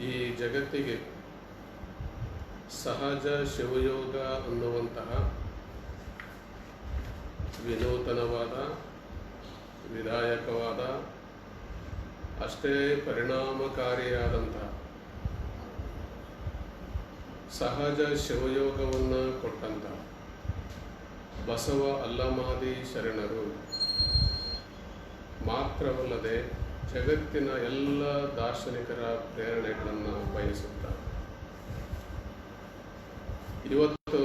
ಈ ಜಗತ್ತಿಗೆ ಸಹಜ ಶಿವಯೋಗ ಅನ್ನುವಂತಹ ವಿನೂತನವಾದ ವಿಧಾಯಕವಾದ ಅಷ್ಟೇ ಪರಿಣಾಮಕಾರಿಯಾದಂತಹ ಸಹಜ ಶಿವಯೋಗವನ್ನು ಕೊಟ್ಟಂತಹ ಬಸವ ಅಲ್ಲಮಾದಿ ಶರಣರು ಮಾತ್ರವಲ್ಲದೆ ಜಗತ್ತಿನ ಎಲ್ಲ ದಾರ್ಶನಿಕರ ಪ್ರೇರಣೆಗಳನ್ನು ಬಯಸುತ್ತಾರೆ. ಇವತ್ತು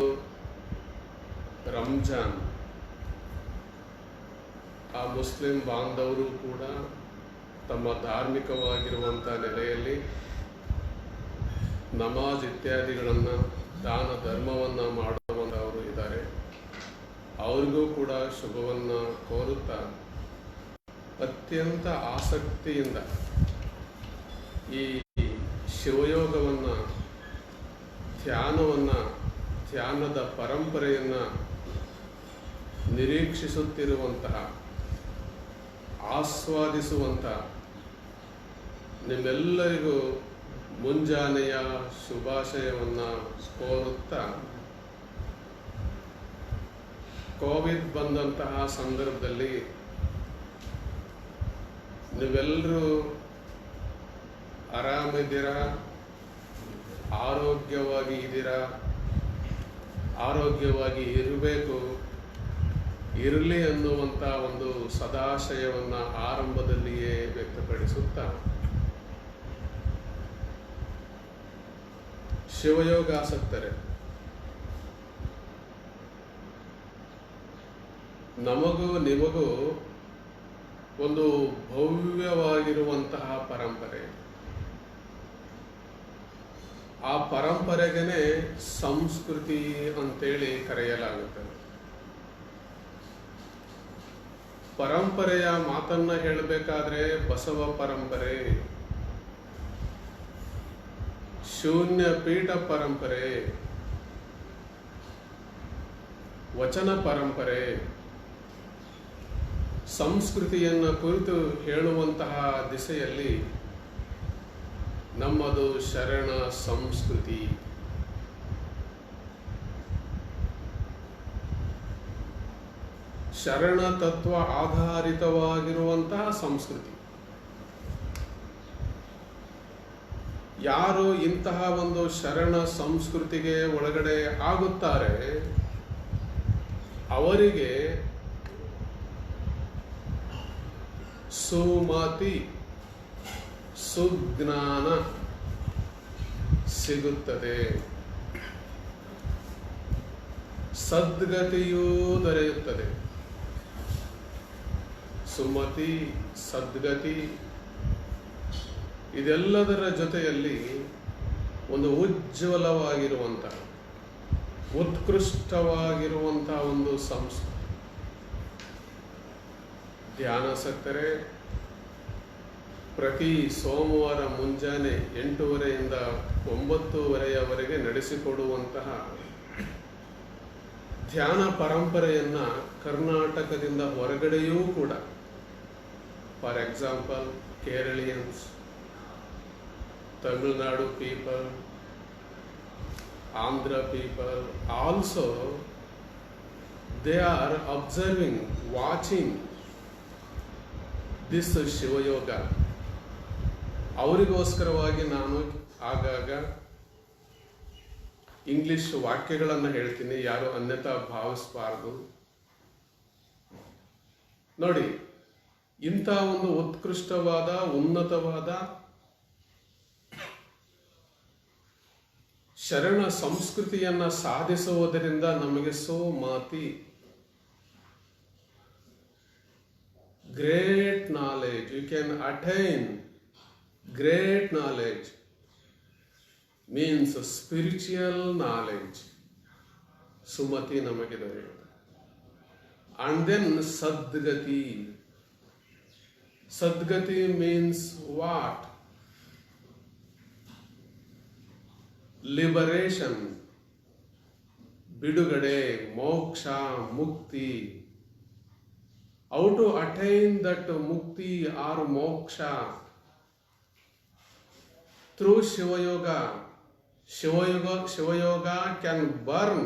ರಂಜಾನ್, ಆ ಮುಸ್ಲಿಂ ಬಾಂಧವರು ಕೂಡ ತಮ್ಮ ಧಾರ್ಮಿಕವಾಗಿರುವಂಥ ನೆಲೆಯಲ್ಲಿ ನಮಾಜ್ ಇತ್ಯಾದಿಗಳನ್ನು ದಾನ ಧರ್ಮವನ್ನು ಮಾಡುವಂಥವರು ಇದ್ದಾರೆ. ಅವರಿಗೂ ಕೂಡ ಶುಭವನ್ನು ಕೋರುತ್ತಾ ಅತ್ಯಂತ ಆಸಕ್ತಿಯಿಂದ ಈ ಶಿವಯೋಗವನ್ನು, ಧ್ಯಾನದ ಪರಂಪರೆಯನ್ನು ನಿರೀಕ್ಷಿಸುತ್ತಿರುವಂತಹ, ಆಸ್ವಾದಿಸುವಂತಹ ನಿಮ್ಮೆಲ್ಲರಿಗೂ ಮುಂಜಾನೆಯ ಶುಭಾಶಯವನ್ನು ಕೋರುತ್ತಾ, ಕೋವಿಡ್ ಬಂದಂತಹ ಸಂದರ್ಭದಲ್ಲಿ ನೀವೆಲ್ಲರೂ ಆರಾಮಿದ್ದೀರಾ, ಆರೋಗ್ಯವಾಗಿ ಇದ್ದೀರಾ, ಆರೋಗ್ಯವಾಗಿ ಇರಲಿ ಅನ್ನುವಂಥ ಒಂದು ಸದಾಶಯವನ್ನು ಆರಂಭದಲ್ಲಿಯೇ ವ್ಯಕ್ತಪಡಿಸುತ್ತಾ, ಶಿವಯೋಗಾಸಕ್ತರೆ, ನಮಗೂ ನಿಮಗೂ ಒಂದು ಭವ್ಯವಾಗಿರುವಂತಹ ಪರಂಪರೆ. ಆ ಪರಂಪರೆಗೇನೆ ಸಂಸ್ಕೃತಿ ಅಂತೇಳಿ ಕರೆಯಲಾಗುತ್ತದೆ. ಪರಂಪರೆಯ ಮಾತನ್ನ ಹೇಳಬೇಕಾದ್ರೆ ಬಸವ ಪರಂಪರೆ, ಶೂನ್ಯ ಪೀಠ ಪರಂಪರೆ, ವಚನ ಪರಂಪರೆ, ಸಂಸ್ಕೃತಿಯನ್ನು ಕುರಿತು ಹೇಳುವಂತಹ ದಿಸೆಯಲ್ಲಿ ನಮ್ಮದು ಶರಣ ಸಂಸ್ಕೃತಿ. ಶರಣ ತತ್ವ ಆಧಾರಿತವಾಗಿರುವಂತಹ ಸಂಸ್ಕೃತಿ. ಯಾರು ಇಂತಹ ಒಂದು ಶರಣ ಸಂಸ್ಕೃತಿಗೆ ಒಳಗಡೆ ಆಗುತ್ತಾರೆ ಅವರಿಗೆ ಸುಮತಿ, ಸುಜ್ಞಾನ ಸಿಗುತ್ತದೆ, ಸದ್ಗತಿಯೂ ದೊರೆಯುತ್ತದೆ. ಸುಮತಿ, ಸದ್ಗತಿ ಇದೆಲ್ಲದರ ಜೊತೆಯಲ್ಲಿ ಒಂದು ಉಜ್ವಲವಾಗಿರುವಂತಹ, ಉತ್ಕೃಷ್ಟವಾಗಿರುವಂತಹ ಒಂದು ಸಂಸ್ಕೃತಿ. ಧ್ಯಾನಾಸಕ್ತರೆ, ಪ್ರತಿ ಸೋಮವಾರ ಮುಂಜಾನೆ 8:30ಯಿಂದ 9:30 ನಡೆಸಿಕೊಡುವಂತಹ ಧ್ಯಾನ ಪರಂಪರೆಯನ್ನು ಕರ್ನಾಟಕದಿಂದ ಹೊರಗಡೆಯೂ ಕೂಡ, for example Keralians, Tamil Nadu people, Andhra people, also they are observing, watching this Shivayoga. ಅವರಿಗೋಸ್ಕರವಾಗಿ ನಾನು ಆಗಾಗ ಇಂಗ್ಲಿಷ್ ವಾಕ್ಯಗಳನ್ನು ಹೇಳ್ತೀನಿ, ಯಾರು ಅನ್ಯತಾ ಭಾವಿಸಬಾರದು. ನೋಡಿ, ಇಂಥ ಒಂದು ಉತ್ಕೃಷ್ಟವಾದ, ಉನ್ನತವಾದ ಶರಣ ಸಂಸ್ಕೃತಿಯನ್ನು ಸಾಧಿಸುವುದರಿಂದ ನಮಗೆ ಸೋಮಾತಿ, great knowledge, you can attain great knowledge, means spiritual knowledge. Sumathi ನಮಗೆ ದೊರೆಯುತ್ತದೆ. And then sadgati. Sadgati means what? Liberation, ಬಿಡುಗಡೆ, ಮೋಕ್ಷ, ಮುಕ್ತಿ. How to attain that mukti or moksha? Through Shiva Yoga can burn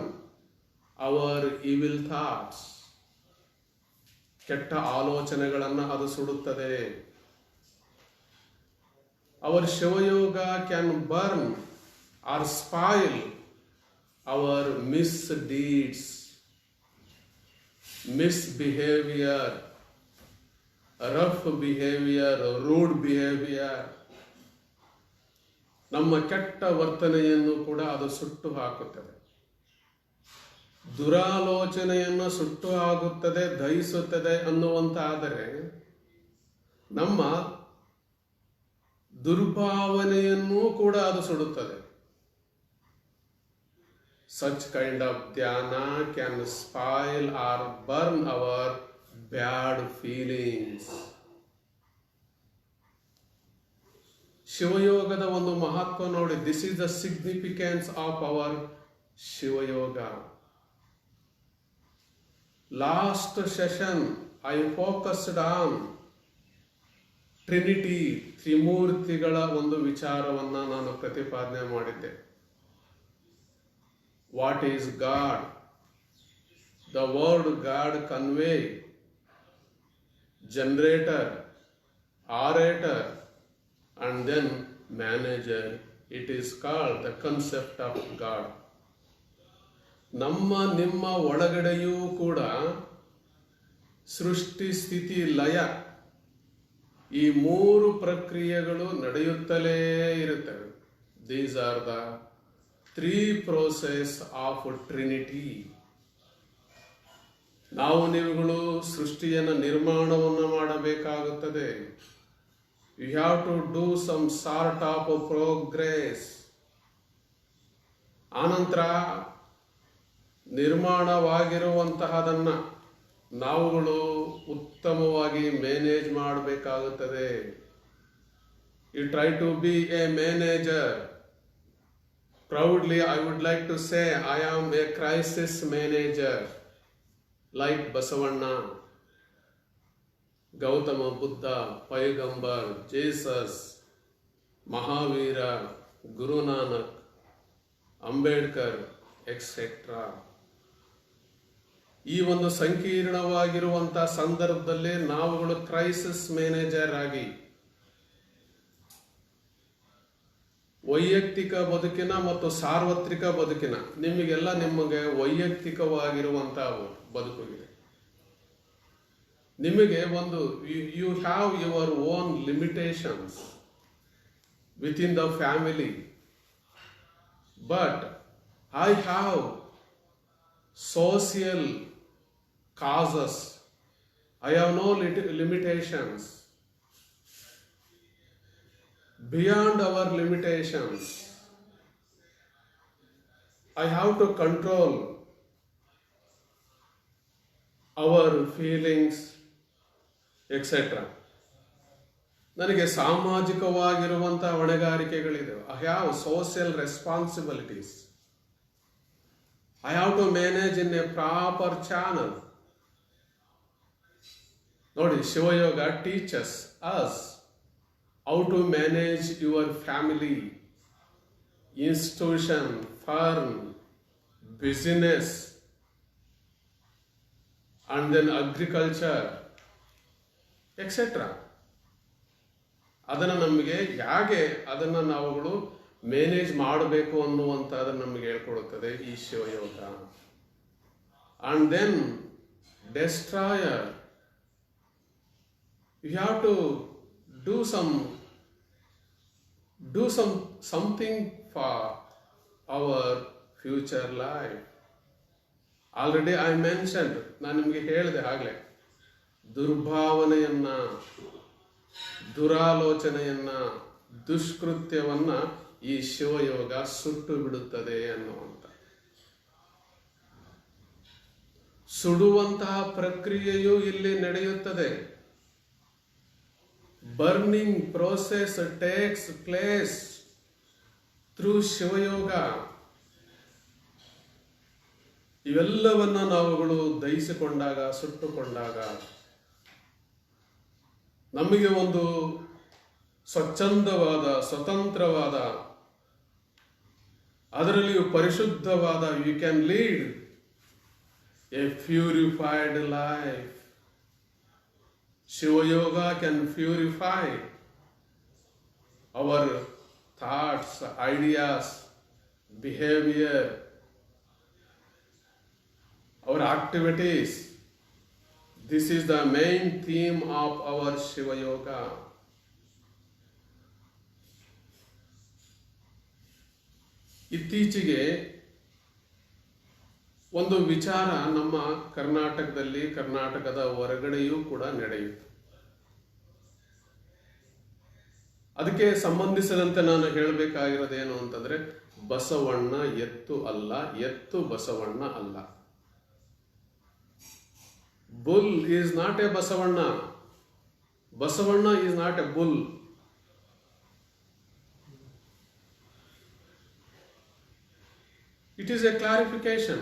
our evil thoughts. ಕೆಟ್ಟ ಆಲೋಚನೆಗಳನ್ನು ಅದು ಸುಡುತ್ತದೆ. Our Shiva-yoga can burn or spoil our misdeeds, misbehavior, rough behavior, rude behavior. ನಮ್ಮ ಕೆಟ್ಟ ವರ್ತನೆಯನ್ನು ಕೂಡ ಅದು ಸುಟ್ಟು ಹಾಕುತ್ತದೆ. ದುರಾಲೋಚನೆಯನ್ನು ಸುಟ್ಟು ಹಾಕುತ್ತದೆ, ದಹಿಸುತ್ತದೆ ಅನ್ನುವಂತಾದರೆ ನಮ್ಮ ದುರ್ಭಾವನೆಯನ್ನೂ ಕೂಡ ಅದು ಸುಡುತ್ತದೆ. Such kind of dhyana can spoil or burn our bad feelings. ಶಿವಯೋಗದ ಒಂದು ಮಹತ್ವ ನೋಡಿ. This is the significance of our Shiva-yoga. Last session I focused on trinity, ತ್ರಿಮೂರ್ತಿಗಳ ಒಂದು ವಿಚಾರವನ್ನು ನಾನು ಪ್ರತಿಪಾದನೆ ಮಾಡಿದ್ದೆ. What is God? The word God convey generator, operator and then manager. It is called the concept of God. ನಮ್ಮ ನಿಮ್ಮ ಒಳಗಡೆಯೂ ಕೂಡ ಸೃಷ್ಟಿ, ಸ್ಥಿತಿ, ಲಯ ಈ ಮೂರು ಪ್ರಕ್ರಿಯೆಗಳು ನಡೆಯುತ್ತಲೇ ಇರುತ್ತವೆ. These are the three process of Trinity. ನಾವು ನೀವುಗಳು ಸೃಷ್ಟಿಯನ್ನು ನಿರ್ಮಾಣವನ್ನು ಮಾಡಬೇಕಾಗುತ್ತದೆ. You have to do some sort of progress. ಆನಂತರ ನಿರ್ಮಾಣವಾಗಿರುವಂತಹದನ್ನು ನಾವುಗಳು ಉತ್ತಮವಾಗಿ ಮ್ಯಾನೇಜ್ ಮಾಡಬೇಕಾಗುತ್ತದೆ. You try to be a manager. Proudly I would like to say I am a crisis manager like Basavanna, Gautama Buddha, Paigambar, Jesus, Mahavira, Guru Nanak, Ambedkar etcetera. ಈ ಒಂದು ಸಂಕೀರ್ಣವಾಗಿರುವಂತಹ ಸಂದರ್ಭದಲ್ಲಿ ನಾವುಗಳು ಕ್ರೈಸಿಸ್ ಮ್ಯಾನೇಜರ್ ಆಗಿ ವೈಯಕ್ತಿಕ ಬದುಕಿನ ಮತ್ತು ಸಾರ್ವತ್ರಿಕ ಬದುಕಿನ ನಿಮಗೆ ವೈಯಕ್ತಿಕವಾಗಿರುವಂತಹ ಬದುಕು ಇದೆ. ನಿಮಗೆ ಒಂದು you have your own limitations within the family, but I have social causes. I have no limitations. Beyond our limitations, I have to control our feelings, etc. ನನಗೆ ಸಾಮಾಜಿಕವಾಗಿರುವಂತಹ ಹೊಣೆಗಾರಿಕೆಗಳಿದೆ. I have social responsibilities. I have to manage in a proper channel. ನೋಡಿ, ಶಿವಯೋಗ teaches us how to manage your family, institution, firm, business, and then agriculture, etc. ಅದನ್ನು ನಮಗೆ ಹೇಗೆ ಅದನ್ನು ನಾವುಗಳು manage ಮಾಡಬೇಕು ಅನ್ನುವಂಥದ್ದನ್ನು ನಮಗೆ ಹೇಳ್ಕೊಡುತ್ತದೆ ಈ Shivayoga. And then destroyer, you have to do something for our future life. Already I mentioned, ನಾನು ನಿಮಗೆ ಹೇಳಿದೆ ಆಗಲೇ, ದುರ್ಭಾವನೆಯನ್ನ, ದುರಾಲೋಚನೆಯನ್ನ, ದುಷ್ಕೃತ್ಯವನ್ನ ಈ ಶಿವಯೋಗ ಸುಟ್ಟು ಬಿಡುತ್ತದೆ ಅನ್ನುವಂತ. ಸುಡುವಂತಹ ಪ್ರಕ್ರಿಯೆಯು ಇಲ್ಲಿ ನಡೆಯುತ್ತದೆ. Burning process takes place through Shivayoga. ಇವೆಲ್ಲವನ್ನ ನಾವುಗಳು ದಹಿಸಿಕೊಂಡಾಗ, ಸುಟ್ಟುಕೊಂಡಾಗ ನಮಗೆ ಒಂದು ಸ್ವಚ್ಛಂದವಾದ, ಸ್ವತಂತ್ರವಾದ, ಅದರಲ್ಲಿಯೂ ಪರಿಶುದ್ಧವಾದ, you can lead a purified life. Shivayoga can purify our thoughts, ideas, behavior, our activities. This is the main theme of our Shiva Yoga. ಇತ್ತೀಚೆಗೆ ಒಂದು ವಿಚಾರ ನಮ್ಮ ಕರ್ನಾಟಕದಲ್ಲಿ, ಕರ್ನಾಟಕದ ಹೊರಗಡೆಯೂ ಕೂಡ ನಡೆಯಿತು. ಅದಕ್ಕೆ ಸಂಬಂಧಿಸಿದಂತೆ ನಾನು ಹೇಳಬೇಕಾಗಿರೋದೇನು ಅಂತಂದ್ರೆ, ಬಸವಣ್ಣ ಎತ್ತು ಅಲ್ಲ, ಎತ್ತು ಬಸವಣ್ಣ ಅಲ್ಲ. Bull is not a Basavanna. Basavanna is not a bull. It is a clarification.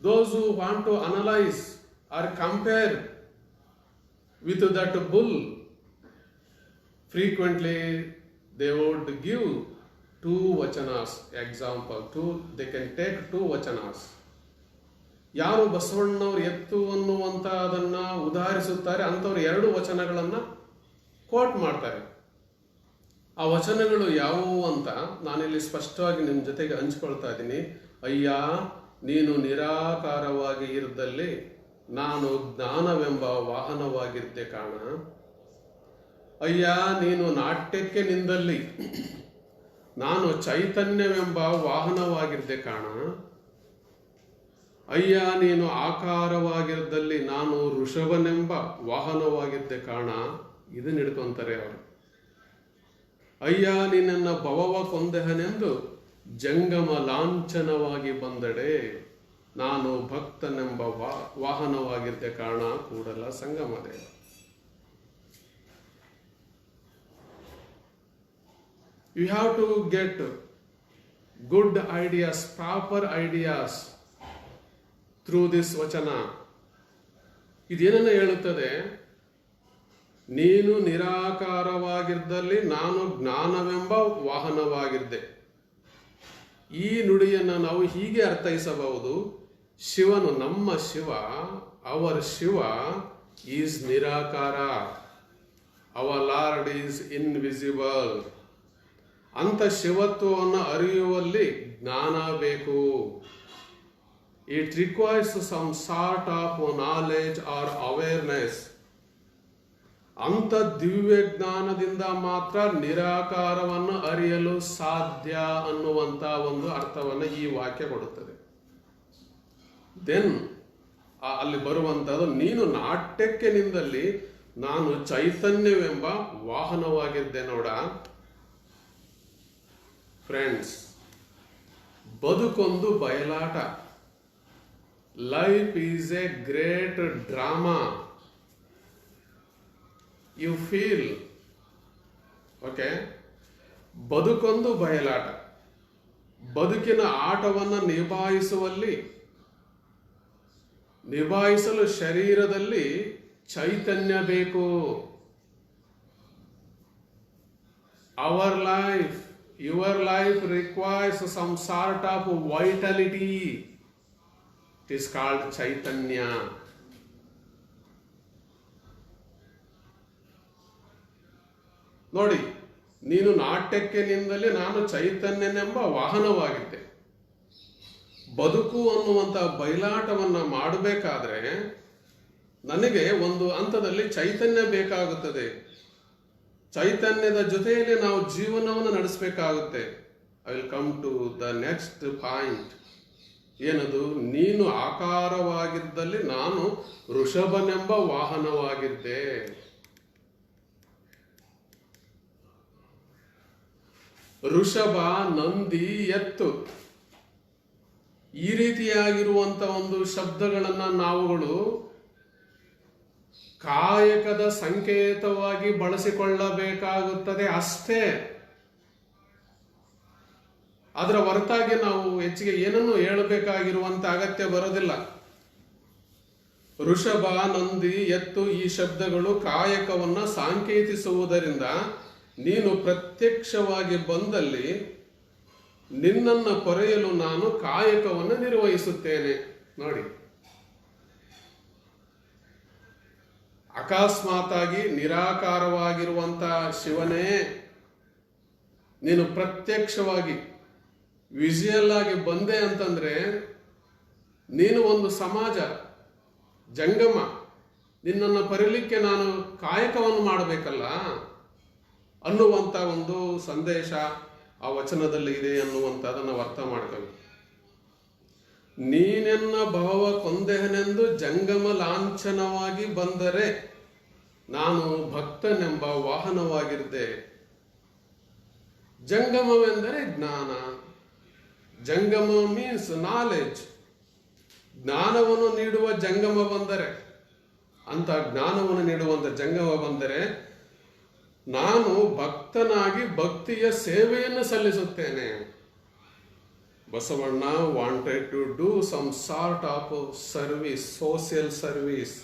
Those who want to analyze or compare with that bull, frequently they would give two vachanas. Example, they can take two vachanas. ಯಾರು ಬಸವಣ್ಣವ್ರು ಎತ್ತು ಅನ್ನುವಂತ ಅದನ್ನ ಉದಾಹರಿಸುತ್ತಾರೆ ಅಂಥವ್ರು ಎರಡು ವಚನಗಳನ್ನ coat ಮಾಡ್ತಾರೆ. ಆ ವಚನಗಳು ಯಾವುವು ಅಂತ ನಾನಿಲ್ಲಿ ಸ್ಪಷ್ಟವಾಗಿ ನಿಮ್ಮ ಜೊತೆಗೆ ಹಂಚ್ಕೊಳ್ತಾ ಇದ್ದೀನಿ. ಅಯ್ಯ, ನೀನು ನಿರಾಕಾರವಾಗಿ ಇರದಲ್ಲಿ ನಾನು ಜ್ಞಾನವೆಂಬ ವಾಹನವಾಗಿದ್ದೆ ಕಾಣ. ಅಯ್ಯ, ನೀನು ನಾಟ್ಯಕ್ಕೆ ನಿಂದಲ್ಲಿ ನಾನು ಚೈತನ್ಯವೆಂಬ ವಾಹನವಾಗಿದ್ದೆ ಕಾಣ. ಅಯ್ಯ, ನೀನು ಆಕಾರವಾಗಿರದಲ್ಲಿ ನಾನು ಋಷಭನೆಂಬ ವಾಹನವಾಗಿದ್ದೆ ಕಾಣ. ಇದನ್ನ ಹಿಡ್ಕೊಂತಾರೆ ಅವರು. ಅಯ್ಯ, ನಿನ್ನ ಭವವ ಕೊಂದೆಹನೆಂದು ಜಂಗಮ ಲಾಂಛನವಾಗಿ ಬಂದಡೆ ನಾನು ಭಕ್ತನೆಂಬ ವಾಹನವಾಗಿದ್ದೆ ಕಾರಣ ಕೂಡಲ Sangamadeva. You have to get good ideas, proper ideas through this vachana. ಇದೇನನ್ನ ಹೇಳುತ್ತದೆ? ನೀನು ನಿರಾಕಾರವಾಗಿದ್ದಲ್ಲಿ ನಾನು ಜ್ಞಾನವೆಂಬ ವಾಹನವಾಗಿದ್ದೆ. ಈ ನುಡಿಯನ್ನು ನಾವು ಹೀಗೆ ಅರ್ಥೈಸಬಹುದು. ಶಿವನು, ನಮ್ಮ ಶಿವ, ಅವರ್ ಶಿವ ಈಸ್ ನಿರಾಕಾರ, ಅವರ್ ಲಾರ್ಡ್ ಈಸ್ ಇನ್ವಿಸಿಬಲ್. ಅಂತ ಶಿವತ್ವವನ್ನು ಅರಿಯುವಲ್ಲಿ ಜ್ಞಾನ ಬೇಕು. It requires some sort of knowledge or awareness. ಅಂತ ದಿವ್ಯ ಜ್ಞಾನದಿಂದ ಮಾತ್ರ ನಿರಾಕಾರವನ್ನು ಅರಿಯಲು ಸಾಧ್ಯ ಅನ್ನುವಂತ ಒಂದು ಅರ್ಥವನ್ನು ಈ ವಾಕ್ಯ ಕೊಡುತ್ತದೆ. ದೆನ್ ಅಲ್ಲಿ ಬರುವಂತದ್ದು, ನೀನು ನಾಟ್ಯಕ್ಕೆ ನಿಂದಲ್ಲಿ ನಾನು ಚೈತನ್ಯವೆಂಬ ವಾಹನವಾಗಿದ್ದೆ ನೋಡ. ಫ್ರೆಂಡ್ಸ್, ಬದುಕೊಂದು ಬಯಲಾಟ. Life is a great drama. You feel okay? ಬದುಕೊಂದು ಬಯಲಾಟ. ಬದುಕಿನ ಆಟವನ್ನು ನಿಭಾಯಿಸಲು ಶರೀರದಲ್ಲಿ ಚೈತನ್ಯ ಬೇಕು. Your life requires some sort of vitality. It is called Chaitanya. ನೋಡಿ, ನೀನು ನಾಟ್ಯಕ್ಕೆ ನಿಂದಲ್ಲಿ ನಾನು ಚೈತನ್ಯನೆಂಬ ವಾಹನವಾಗಿದ್ದೆ. ಬದುಕು ಅನ್ನುವಂಥ ಬಯಲಾಟವನ್ನ ಮಾಡಬೇಕಾದ್ರೆ ನನಗೆ ಒಂದು ಹಂತದಲ್ಲಿ ಚೈತನ್ಯ ಬೇಕಾಗುತ್ತದೆ. ಚೈತನ್ಯದ ಜೊತೆಯಲ್ಲಿ ನಾವು ಜೀವನವನ್ನು ನಡೆಸಬೇಕಾಗುತ್ತೆ. I will come to the next point. ಏನದು? ನೀನು ಆಕಾರವಾಗಿದ್ದಲ್ಲಿ ನಾನು ಋಷಭನೆಂಬ ವಾಹನವಾಗಿದ್ದೆ. ಋಷಭ, ನಂದಿ, ಎತ್ತು, ಈ ರೀತಿಯಾಗಿರುವಂತ ಒಂದು ಶಬ್ದಗಳನ್ನ ನಾವುಗಳು ಕಾಯಕದ ಸಂಕೇತವಾಗಿ ಬಳಸಿಕೊಳ್ಳಬೇಕಾಗುತ್ತದೆ ಅಷ್ಟೇ. ಅದರ ಹೊರತಾಗಿ ನಾವು ಹೆಚ್ಚಿಗೆ ಏನನ್ನು ಹೇಳಬೇಕಾಗಿರುವಂತ ಅಗತ್ಯ ಬರೋದಿಲ್ಲ. ಋಷಭ, ನಂದಿ, ಎತ್ತು ಈ ಶಬ್ದಗಳು ಕಾಯಕವನ್ನ ಸಾಂಕೇತಿಸುವುದರಿಂದ ನೀನು ಪ್ರತ್ಯಕ್ಷವಾಗಿ ಬಂದಲ್ಲಿ ನಿನ್ನನ್ನು ಪೊರೆಯಲು ನಾನು ಕಾಯಕವನ್ನು ನಿರ್ವಹಿಸುತ್ತೇನೆ. ನೋಡಿ, ಅಕಸ್ಮಾತಾಗಿ ನಿರಾಕಾರವಾಗಿರುವಂತಹ ಶಿವನೇ ನೀನು ಪ್ರತ್ಯಕ್ಷವಾಗಿ ವಿಜುವಲ್ ಆಗಿ ಬಂದೆ ಅಂತಂದ್ರೆ ನೀನು ಒಂದು ಸಮಾಜ ಜಂಗಮ, ನಿನ್ನನ್ನು ಪರೀಲಿಕ್ಕೆ ನಾನು ಕಾಯಕವನ್ನು ಮಾಡಬೇಕಲ್ಲ ಅನ್ನುವಂಥ ಒಂದು ಸಂದೇಶ ಆ ವಚನದಲ್ಲಿ ಇದೆ ಅನ್ನುವಂಥದ್ದನ್ನು ಅರ್ಥ ಮಾಡ್ಕೊಳ್ಳಿ. ನೀನೆನ್ನ ಭವ ಕೊಂದೆಹನೆಂದು ಜಂಗಮ ಲಾಂಛನವಾಗಿ ಬಂದರೆ ನಾನು ಭಕ್ತನೆಂಬ ವಾಹನವಾಗಿದ್ದೆ. ಜಂಗಮವೆಂದರೆ ಜ್ಞಾನ. ಜಂಗಮ ಮೀನ್ಸ್ ನಾಲೆಡ್ಜ್. ಜ್ಞಾನವನ್ನು ನೀಡುವ ಜಂಗಮ ಬಂದರೆ, ಅಂತ ಜ್ಞಾನವನ್ನು ನೀಡುವಂತ ಜಂಗಮ ಬಂದರೆ ನಾನು ಭಕ್ತನಾಗಿ ಭಕ್ತಿಯ ಸೇವೆಯನ್ನು ಸಲ್ಲಿಸುತ್ತೇನೆ. Basavanna wanted to do some sort of service, social service,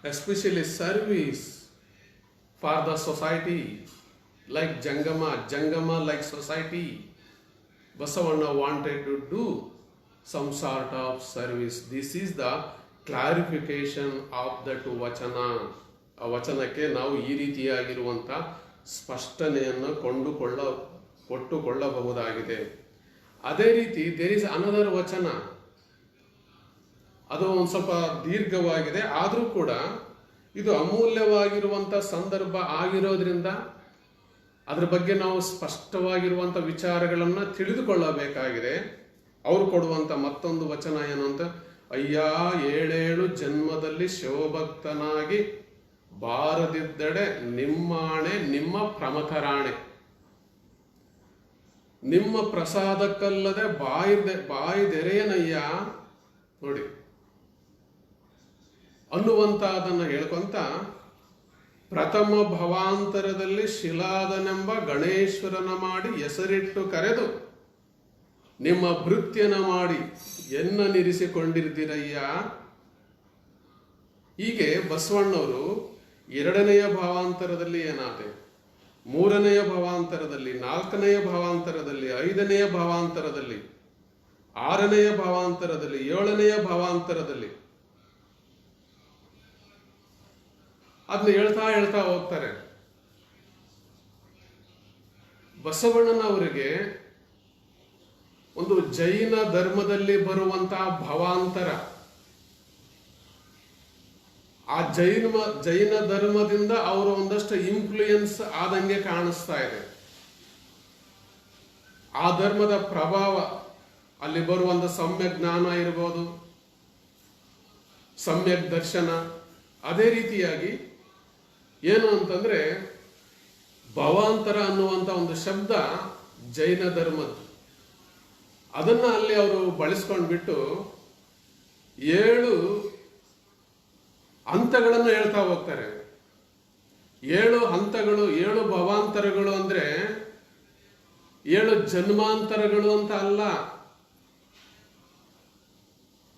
especially service for the society, like Jangama like society. Basavanna wanted to do some sort of service. This is the clarification of that vachana. ಆ ವಚನಕ್ಕೆ ನಾವು ಈ ರೀತಿಯಾಗಿರುವಂಥ ಸ್ಪಷ್ಟನೆಯನ್ನು ಕೊಟ್ಟುಕೊಳ್ಳಬಹುದಾಗಿದೆ. ಅದೇ ರೀತಿ there is another ವಚನ, ಅದು ಒಂದು ಸ್ವಲ್ಪ ದೀರ್ಘವಾಗಿದೆ, ಆದರೂ ಕೂಡ ಇದು ಅಮೂಲ್ಯವಾಗಿರುವಂಥ ಸಂದರ್ಭ ಆಗಿರೋದ್ರಿಂದ ಅದ್ರ ಬಗ್ಗೆ ನಾವು ಸ್ಪಷ್ಟವಾಗಿರುವಂಥ ವಿಚಾರಗಳನ್ನು ತಿಳಿದುಕೊಳ್ಳಬೇಕಾಗಿದೆ. ಅವರು ಕೊಡುವಂಥ ಮತ್ತೊಂದು ವಚನ ಏನು ಅಂತ, ಅಯ್ಯ ಏಳೇಳು ಜನ್ಮದಲ್ಲಿ ಶಿವಭಕ್ತನಾಗಿ ಬಾರದಿದ್ದಡೆ ನಿಮ್ಮಾಣೆ ನಿಮ್ಮ ಪ್ರಮಥರಾಣೆ. ನಿಮ್ಮ ಪ್ರಸಾದಕ್ಕಲ್ಲದೆ ಬಾಯಿದೆರೆಯನಯ್ಯ ನೋಡಿ ಅನ್ನುವಂಥದ್ದನ್ನು ಹೇಳ್ಕೊಂತ, ಪ್ರಥಮ ಭವಾಂತರದಲ್ಲಿ ಶಿಲಾದನೆಂಬ ಗಣೇಶ್ವರನ ಮಾಡಿ ಹೆಸರಿಟ್ಟು ಕರೆದು ನಿಮ್ಮ ಭೃತ್ಯನ ಮಾಡಿ ನಿರಿಸಿಕೊಂಡಿರ್ದಿರಯ್ಯ. ಹೀಗೆ ಬಸವಣ್ಣವರು ಎರಡನೆಯ ಭಾವಾಂತರದಲ್ಲಿ ಏನಾದೆ, ಮೂರನೆಯ ಭಾವಾಂತರದಲ್ಲಿ, ನಾಲ್ಕನೆಯ ಭಾವಾಂತರದಲ್ಲಿ, ಐದನೆಯ ಭಾವಾಂತರದಲ್ಲಿ, ಆರನೆಯ ಭಾವಾಂತರದಲ್ಲಿ, ಏಳನೆಯ ಭಾವಾಂತರದಲ್ಲಿ ಅದನ್ನ ಹೇಳ್ತಾ ಹೋಗ್ತಾರೆ. ಬಸವಣ್ಣನವರಿಗೆ ಒಂದು ಜೈನ ಧರ್ಮದಲ್ಲಿ ಬರುವಂತಹ ಭಾವಾಂತರ, ಆ ಜೈನ ಧರ್ಮದಿಂದ ಅವರು ಒಂದಷ್ಟು ಇನ್ಫ್ಲೂಯೆನ್ಸ್ ಆದಂಗೆ ಕಾಣಿಸ್ತಾ ಇದೆ. ಆ ಧರ್ಮದ ಪ್ರಭಾವ, ಅಲ್ಲಿ ಬರುವಂತ ಸಮ್ಯಕ್ ಜ್ಞಾನ ಇರ್ಬೋದು, ಸಮ್ಯಕ್ ದರ್ಶನ. ಅದೇ ರೀತಿಯಾಗಿ ಏನು ಅಂತಂದ್ರೆ ಭವಾಂತರ ಅನ್ನುವಂಥ ಒಂದು ಶಬ್ದ ಜೈನ ಧರ್ಮದ್ದು, ಅದನ್ನ ಅಲ್ಲಿ ಅವರು ಬಳಸ್ಕೊಂಡ್ಬಿಟ್ಟು 7 ಹಂತಗಳನ್ನು ಹೇಳ್ತಾ ಹೋಗ್ತಾರೆ. 7 ಹಂತಗಳು, 7 ಭವಾಂತರಗಳು ಅಂದ್ರೆ 7 ಜನ್ಮಾಂತರಗಳು ಅಂತ ಅಲ್ಲ.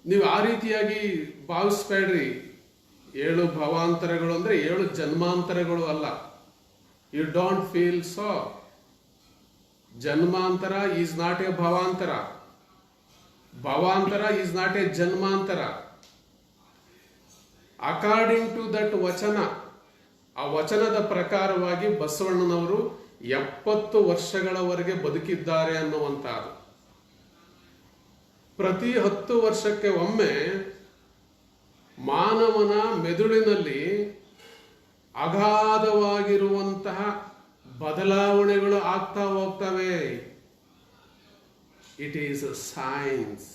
ನೀವು ಆ ರೀತಿಯಾಗಿ ಭಾವಿಸ್ಬೇಡ್ರಿ. 7 ಭವಾಂತರಗಳು ಅಂದ್ರೆ 7 ಜನ್ಮಾಂತರಗಳು ಅಲ್ಲ. You don't feel so. ಜನ್ಮಾಂತರ ಈಸ್ ನಾಟ್ ಎ ಭವಾಂತರ, ಭವಾಂತರ ಈಸ್ ನಾಟ್ ಎ ಜನ್ಮಾಂತರ. ಅಕಾರ್ಡಿಂಗ್ ಟು ದಟ್ ವಚನ, ಆ ವಚನದ ಪ್ರಕಾರವಾಗಿ ಬಸವಣ್ಣನವರು 70 ವರ್ಷಗಳವರೆಗೆ ಬದುಕಿದ್ದಾರೆ ಅನ್ನುವಂಥದ್ದು. ಪ್ರತಿ 10 ವರ್ಷಕ್ಕೆ ಒಮ್ಮೆ ಮಾನವನ ಮೆದುಳಿನಲ್ಲಿ ಅಗಾಧವಾಗಿರುವಂತಹ ಬದಲಾವಣೆಗಳು ಆಗ್ತಾ ಹೋಗ್ತವೆ. It is science.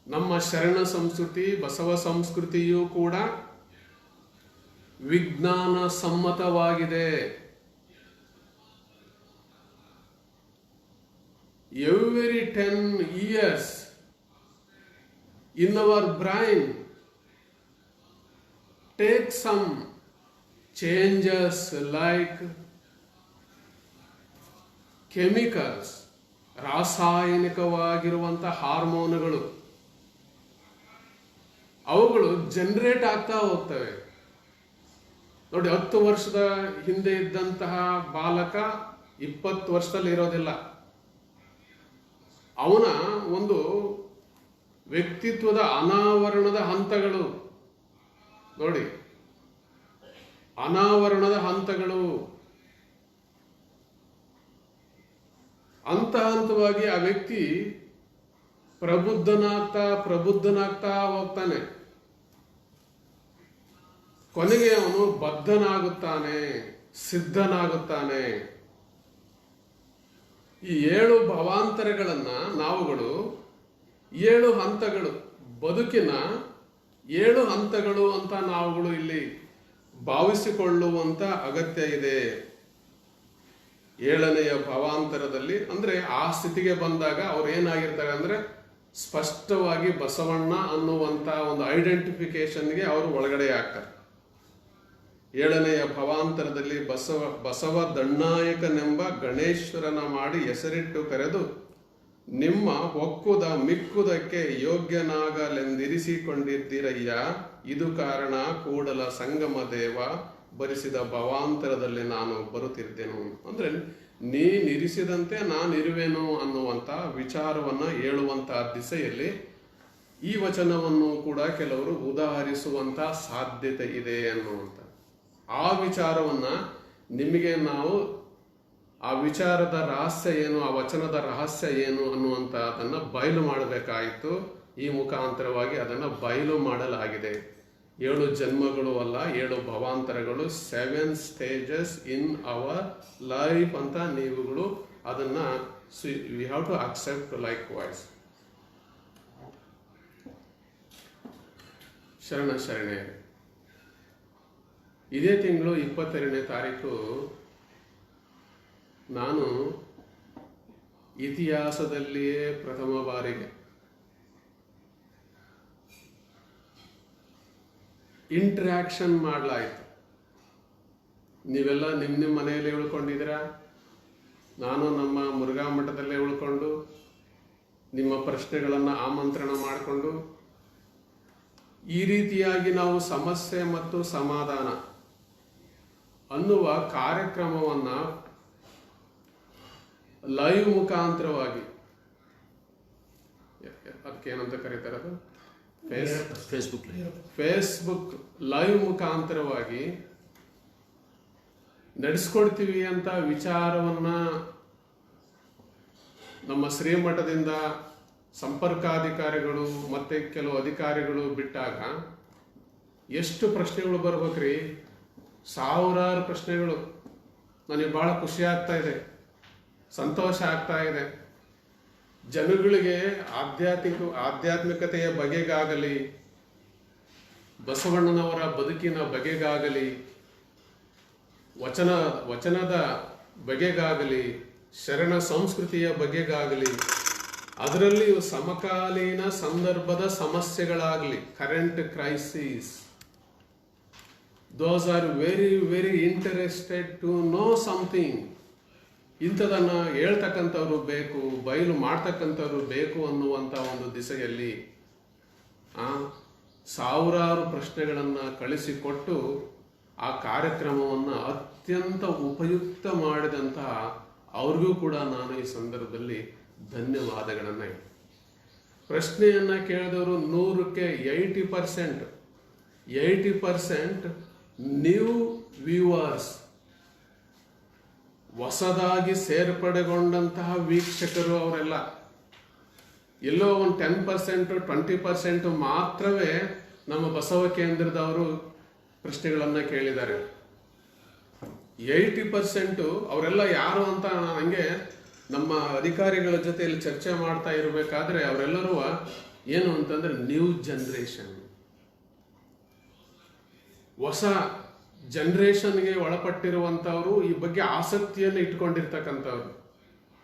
ನಮ್ಮ ಶರಣ ಸಂಸ್ಕೃತಿ, ಬಸವ ಸಂಸ್ಕೃತಿಯೂ ಕೂಡ ವಿಜ್ಞಾನ ಸಮ್ಮತವಾಗಿದೆ. Every 10 years in our brain take some changes like chemicals, ರಾಸಾಯನಿಕವಾಗಿರುವಂಥ ಹಾರ್ಮೋನುಗಳು ಅವುಗಳು ಜನರೇಟ್ ಆಗ್ತಾ ಹೋಗ್ತವೆ. ನೋಡಿ, 10 ವರ್ಷದ ಹಿಂದೆ ಇದ್ದಂತಹ ಬಾಲಕ 20 ವರ್ಷದಲ್ಲಿ ಇರೋದಿಲ್ಲ. ಅವನ ಒಂದು ವ್ಯಕ್ತಿತ್ವದ ಅನಾವರಣದ ಹಂತಗಳು ನೋಡಿ, ಅನಾವರಣದ ಹಂತಗಳು ಹಂತ ಹಂತವಾಗಿ ಆ ವ್ಯಕ್ತಿ ಪ್ರಬುದ್ಧನಾಗ್ತಾ ಹೋಗ್ತಾನೆ. ಕೊನೆಗೆ ಅವನು ಬದ್ಧನಾಗುತ್ತಾನೆ, ಸಿದ್ಧನಾಗುತ್ತಾನೆ. ಈ 7 ಭವಾಂತರಗಳನ್ನ ನಾವುಗಳು 7 ಹಂತಗಳು, ಬದುಕಿನ 7 ಹಂತಗಳು ಅಂತ ನಾವುಗಳು ಇಲ್ಲಿ ಭಾವಿಸಿಕೊಳ್ಳುವಂತ ಅಗತ್ಯ ಇದೆ. 7ನೆಯ ಭವಾಂತರದಲ್ಲಿ ಅಂದ್ರೆ ಆ ಸ್ಥಿತಿಗೆ ಬಂದಾಗ ಅವ್ರು ಏನಾಗಿರ್ತಾರೆ ಅಂದ್ರೆ ಸ್ಪಷ್ಟವಾಗಿ ಬಸವಣ್ಣ ಅನ್ನುವಂತ ಒಂದು ಐಡೆಂಟಿಫಿಕೇಶನ್ಗೆ ಅವರು ಒಳಗಡೆ ಆಗ್ತಾರೆ. 7ನೆಯ ಭವಾಂತರದಲ್ಲಿ ಬಸವ ದಂಡನಾಯಕನೆಂಬ ಗಣೇಶ್ವರನ ಮಾಡಿ ಹೆಸರಿಟ್ಟು ಕರೆದು ನಿಮ್ಮ ಒಕ್ಕುದ ಮಿಕ್ಕುದಕ್ಕೆ ಯೋಗ್ಯನಾಗಲೆಂದಿರಿಸಿಕೊಂಡಿದ್ದೀರಯ್ಯ. ಇದು ಕಾರಣ ಕೂಡಲ ಸಂಗಮ ದೇವ ಭರಿಸಿದ ಭವಾಂತರದಲ್ಲಿ ನಾನು ಬರುತ್ತಿದ್ದೇನು. ಅಂದ್ರೆ ನೀನಿರಿಸಿದಂತೆ ನಾನಿರುವೆನು ಅನ್ನುವಂಥ ವಿಚಾರವನ್ನ ಹೇಳುವಂತ ದಿಸೆಯಲ್ಲಿ ಈ ವಚನವನ್ನು ಕೂಡ ಕೆಲವರು ಉದಾಹರಿಸುವಂತ ಸಾಧ್ಯತೆ ಇದೆ ಅನ್ನುವಂಥ ಆ ವಿಚಾರವನ್ನ ನಿಮಗೆ ನಾವು ಆ ವಿಚಾರದ ರಹಸ್ಯ ಏನು, ಆ ವಚನದ ರಹಸ್ಯ ಏನು ಅನ್ನುವಂಥ ಅದನ್ನು ಬಯಲು ಮಾಡಬೇಕಾಯಿತು. ಈ ಮುಖಾಂತರವಾಗಿ ಅದನ್ನು ಬಯಲು ಮಾಡಲಾಗಿದೆ. 7 ಜನ್ಮಗಳು ಅಲ್ಲ, 7 ಭವಾಂತರಗಳು, 7 ಸ್ಟೇಜಸ್ ಇನ್ ಅವರ್ ಲೈಫ್ ಅಂತ ನೀವುಗಳು ಅದನ್ನ we have to accept likewise. ಶರಣೆ. ಇದೇ ತಿಂಗಳು 22ನೇ ತಾರೀಕು ನಾನು ಇತಿಹಾಸದಲ್ಲಿಯೇ ಪ್ರಥಮ ಬಾರಿಗೆ ಇಂಟ್ರಾಕ್ಷನ್ ಮಾಡಲಾಯಿತು. ನೀವೆಲ್ಲ ನಿಮ್ಮ ಮನೆಯಲ್ಲಿ ಉಳ್ಕೊಂಡಿದ್ದೀರಾ, ನಾನು ನಮ್ಮ ಮುರುಘಾ ಮಠದಲ್ಲೇ ಉಳ್ಕೊಂಡು ನಿಮ್ಮ ಪ್ರಶ್ನೆಗಳನ್ನು ಆಮಂತ್ರಣ ಮಾಡಿಕೊಂಡು ಈ ರೀತಿಯಾಗಿ ನಾವು ಸಮಸ್ಯೆ ಮತ್ತು ಸಮಾಧಾನ ಅನ್ನುವ ಕಾರ್ಯಕ್ರಮವನ್ನು ಲೈವ್ ಮುಖಾಂತರವಾಗಿ, ಅದಕ್ಕೆ ಏನಂತ ಕರೀತಾರೆ ಅದು, ಫೇಸ್ಬುಕ್ ಲೈವ್ ಮುಖಾಂತರವಾಗಿ ನಡೆಸ್ಕೊಡ್ತೀವಿ ಅಂತ ವಿಚಾರವನ್ನ ನಮ್ಮ ಶ್ರೀಮಠದಿಂದ ಸಂಪರ್ಕಾಧಿಕಾರಿಗಳು ಮತ್ತೆ ಕೆಲವು ಅಧಿಕಾರಿಗಳು ಬಿಟ್ಟಾಗ ಎಷ್ಟು ಪ್ರಶ್ನೆಗಳು ಬರ್ಬೇಕ್ರಿ, ಸಾವಿರಾರು ಪ್ರಶ್ನೆಗಳು. ನನಗೆ ಬಹಳ ಖುಷಿ ಆಗ್ತಾ ಇದೆ, ಸಂತೋಷ ಆಗ್ತಾ ಇದೆ. ಜನಗಳಿಗೆ ಆಧ್ಯಾತ್ಮಿಕತೆಯ ಬಗೆಗಾಗಲಿ, ಬಸವಣ್ಣನವರ ಬದುಕಿನ ಬಗೆಗಾಗಲಿ, ವಚನದ ಬಗೆಗಾಗಲಿ, ಶರಣ ಸಂಸ್ಕೃತಿಯ ಬಗೆಗಾಗಲಿ, ಅದರಲ್ಲಿಯೂ ಸಮಕಾಲೀನ ಸಂದರ್ಭದ ಸಮಸ್ಯೆಗಳಾಗಲಿ, current crisis, those are very very interested to know something. ಇಂಥದನ್ನು ಹೇಳ್ತಕ್ಕಂಥವ್ರು ಬೇಕು, ಬಯಲು ಮಾಡ್ತಕ್ಕಂಥವ್ರು ಬೇಕು ಅನ್ನುವಂಥ ಒಂದು ದಿಸೆಯಲ್ಲಿ ಸಾವಿರಾರು ಪ್ರಶ್ನೆಗಳನ್ನು ಕಳಿಸಿಕೊಟ್ಟು ಆ ಕಾರ್ಯಕ್ರಮವನ್ನು ಅತ್ಯಂತ ಉಪಯುಕ್ತ ಮಾಡಿದಂತಹ ಅವ್ರಿಗೂ ಕೂಡ ನಾನು ಈ ಸಂದರ್ಭದಲ್ಲಿ ಧನ್ಯವಾದಗಳನ್ನು. ಪ್ರಶ್ನೆಯನ್ನು ಕೇಳಿದವರು 100ಕ್ಕೆ 80% ನ್ಯೂ ವ್ಯೂವರ್ಸ್, ಹೊಸದಾಗಿ ಸೇರ್ಪಡೆಗೊಂಡಂತಹ ವೀಕ್ಷಕರು. ಅವರೆಲ್ಲ ಎಲ್ಲೋ ಒಂದು 10% 20% ಮಾತ್ರವೇ ನಮ್ಮ ಬಸವ ಕೇಂದ್ರದವರು ಪ್ರಶ್ನೆಗಳನ್ನು ಕೇಳಿದ್ದಾರೆ. 80% ಅವರೆಲ್ಲ ಯಾರು ಅಂತ ನನಗೆ ನಮ್ಮ ಅಧಿಕಾರಿಗಳ ಜೊತೆಯಲ್ಲಿ ಚರ್ಚೆ ಮಾಡ್ತಾ ಇರಬೇಕಾದ್ರೆ ಅವರೆಲ್ಲರೂ ಏನು ಅಂತಂದ್ರೆ ನ್ಯೂ ಜನರೇಷನ್, ಹೊಸ ಜನರೇಷನ್ಗೆ ಒಳಪಟ್ಟಿರುವಂಥವರು, ಈ ಬಗ್ಗೆ ಆಸಕ್ತಿಯನ್ನು ಇಟ್ಕೊಂಡಿರ್ತಕ್ಕಂಥವ್ರು.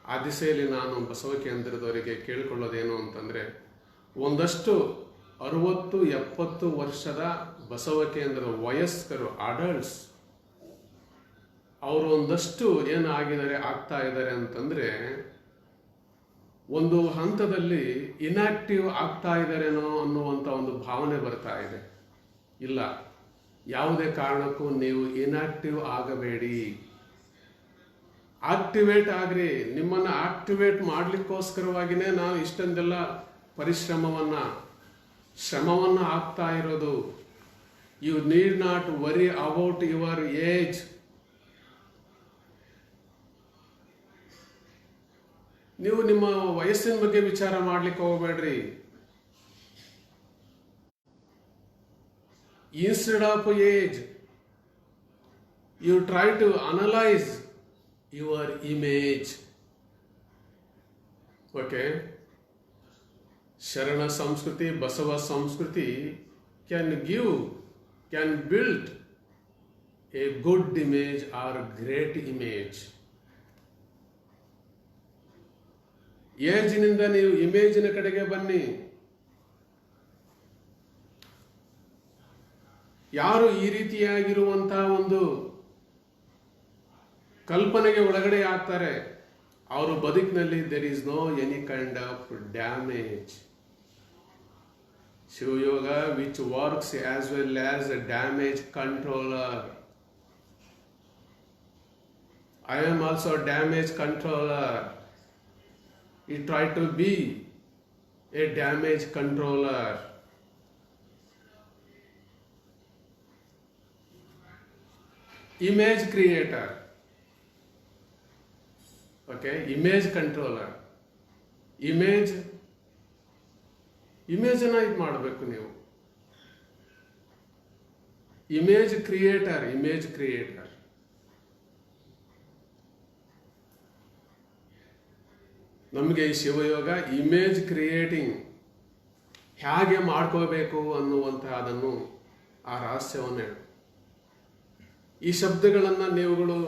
ಆ ದಿಸೆಯಲ್ಲಿ ನಾನು ಬಸವ ಕೇಂದ್ರದವರಿಗೆ ಕೇಳಿಕೊಳ್ಳೋದೇನು ಅಂತಂದರೆ, ಒಂದಷ್ಟು 60-70 ವರ್ಷದ ಬಸವ ಕೇಂದ್ರದ ವಯಸ್ಕರು, ಅಡಲ್ಟ್ಸ್, ಅವರು ಒಂದಷ್ಟು ಆಗ್ತಾ ಇದ್ದಾರೆ ಅಂತಂದರೆ ಒಂದು ಹಂತದಲ್ಲಿ ಇನ್ಆಕ್ಟಿವ್ ಆಗ್ತಾ ಇದ್ದಾರೇನೋ ಅನ್ನುವಂಥ ಒಂದು ಭಾವನೆ ಬರ್ತಾ ಇದೆ. ಇಲ್ಲ, ಯಾವುದೇ ಕಾರಣಕ್ಕೂ ನೀವು ಇನ್ಆಕ್ಟಿವ್ ಆಗಬೇಡಿ, ಆಕ್ಟಿವೇಟ್ ಆಗ್ರಿ. ನಿಮ್ಮನ್ನು ಆಕ್ಟಿವೇಟ್ ಮಾಡಲಿಕ್ಕೋಸ್ಕರವಾಗಿಯೇ ನಾನು ಇಷ್ಟೊಂದೆಲ್ಲ ಶ್ರಮವನ್ನು ಆಗ್ತಾ ಇರೋದು. You need not worry about your age. ನೀವು ನಿಮ್ಮ ವಯಸ್ಸಿನ ಬಗ್ಗೆ ವಿಚಾರ ಮಾಡ್ಲಿಕ್ಕೆ ಹೋಗಬೇಡ್ರಿ. Instead of age, you try to analyse your image. Okay, ಶರಣ ಸಂಸ್ಕೃತಿ, ಬಸವ ಸಂಸ್ಕೃತಿ can build a good image or great image. ಏಜಿನಿಂದ ನೀವು ಇಮೇಜಿನ ಕಡೆಗೆ ಬನ್ನಿ. ಯಾರು ಈ ರೀತಿಯಾಗಿರುವಂತಹ ಒಂದು ಕಲ್ಪನೆಗೆ ಒಳಗಡೆ ಆಗ್ತಾರೆ, ಅವರು ಬದುಕಿನಲ್ಲಿ there is no any kind of damage. Shiva-yoga which works as well as a damage controller. I am also a damage controller. You try to be a damage controller. Image creator. Okay, image controller. ಇಮೇಜನ್ನು ಇದು ಮಾಡಬೇಕು ನೀವು. Image creator. ನಮಗೆ ಈ ಶಿವಯೋಗ image creating ಹೇಗೆ ಮಾಡ್ಕೋಬೇಕು ಅನ್ನುವಂತಹದನ್ನು, ಆ ರಹಸ್ಯವನ್ನು ಹೇಳಿ. ಈ ಶಬ್ದಗಳನ್ನು ನೀವುಗಳು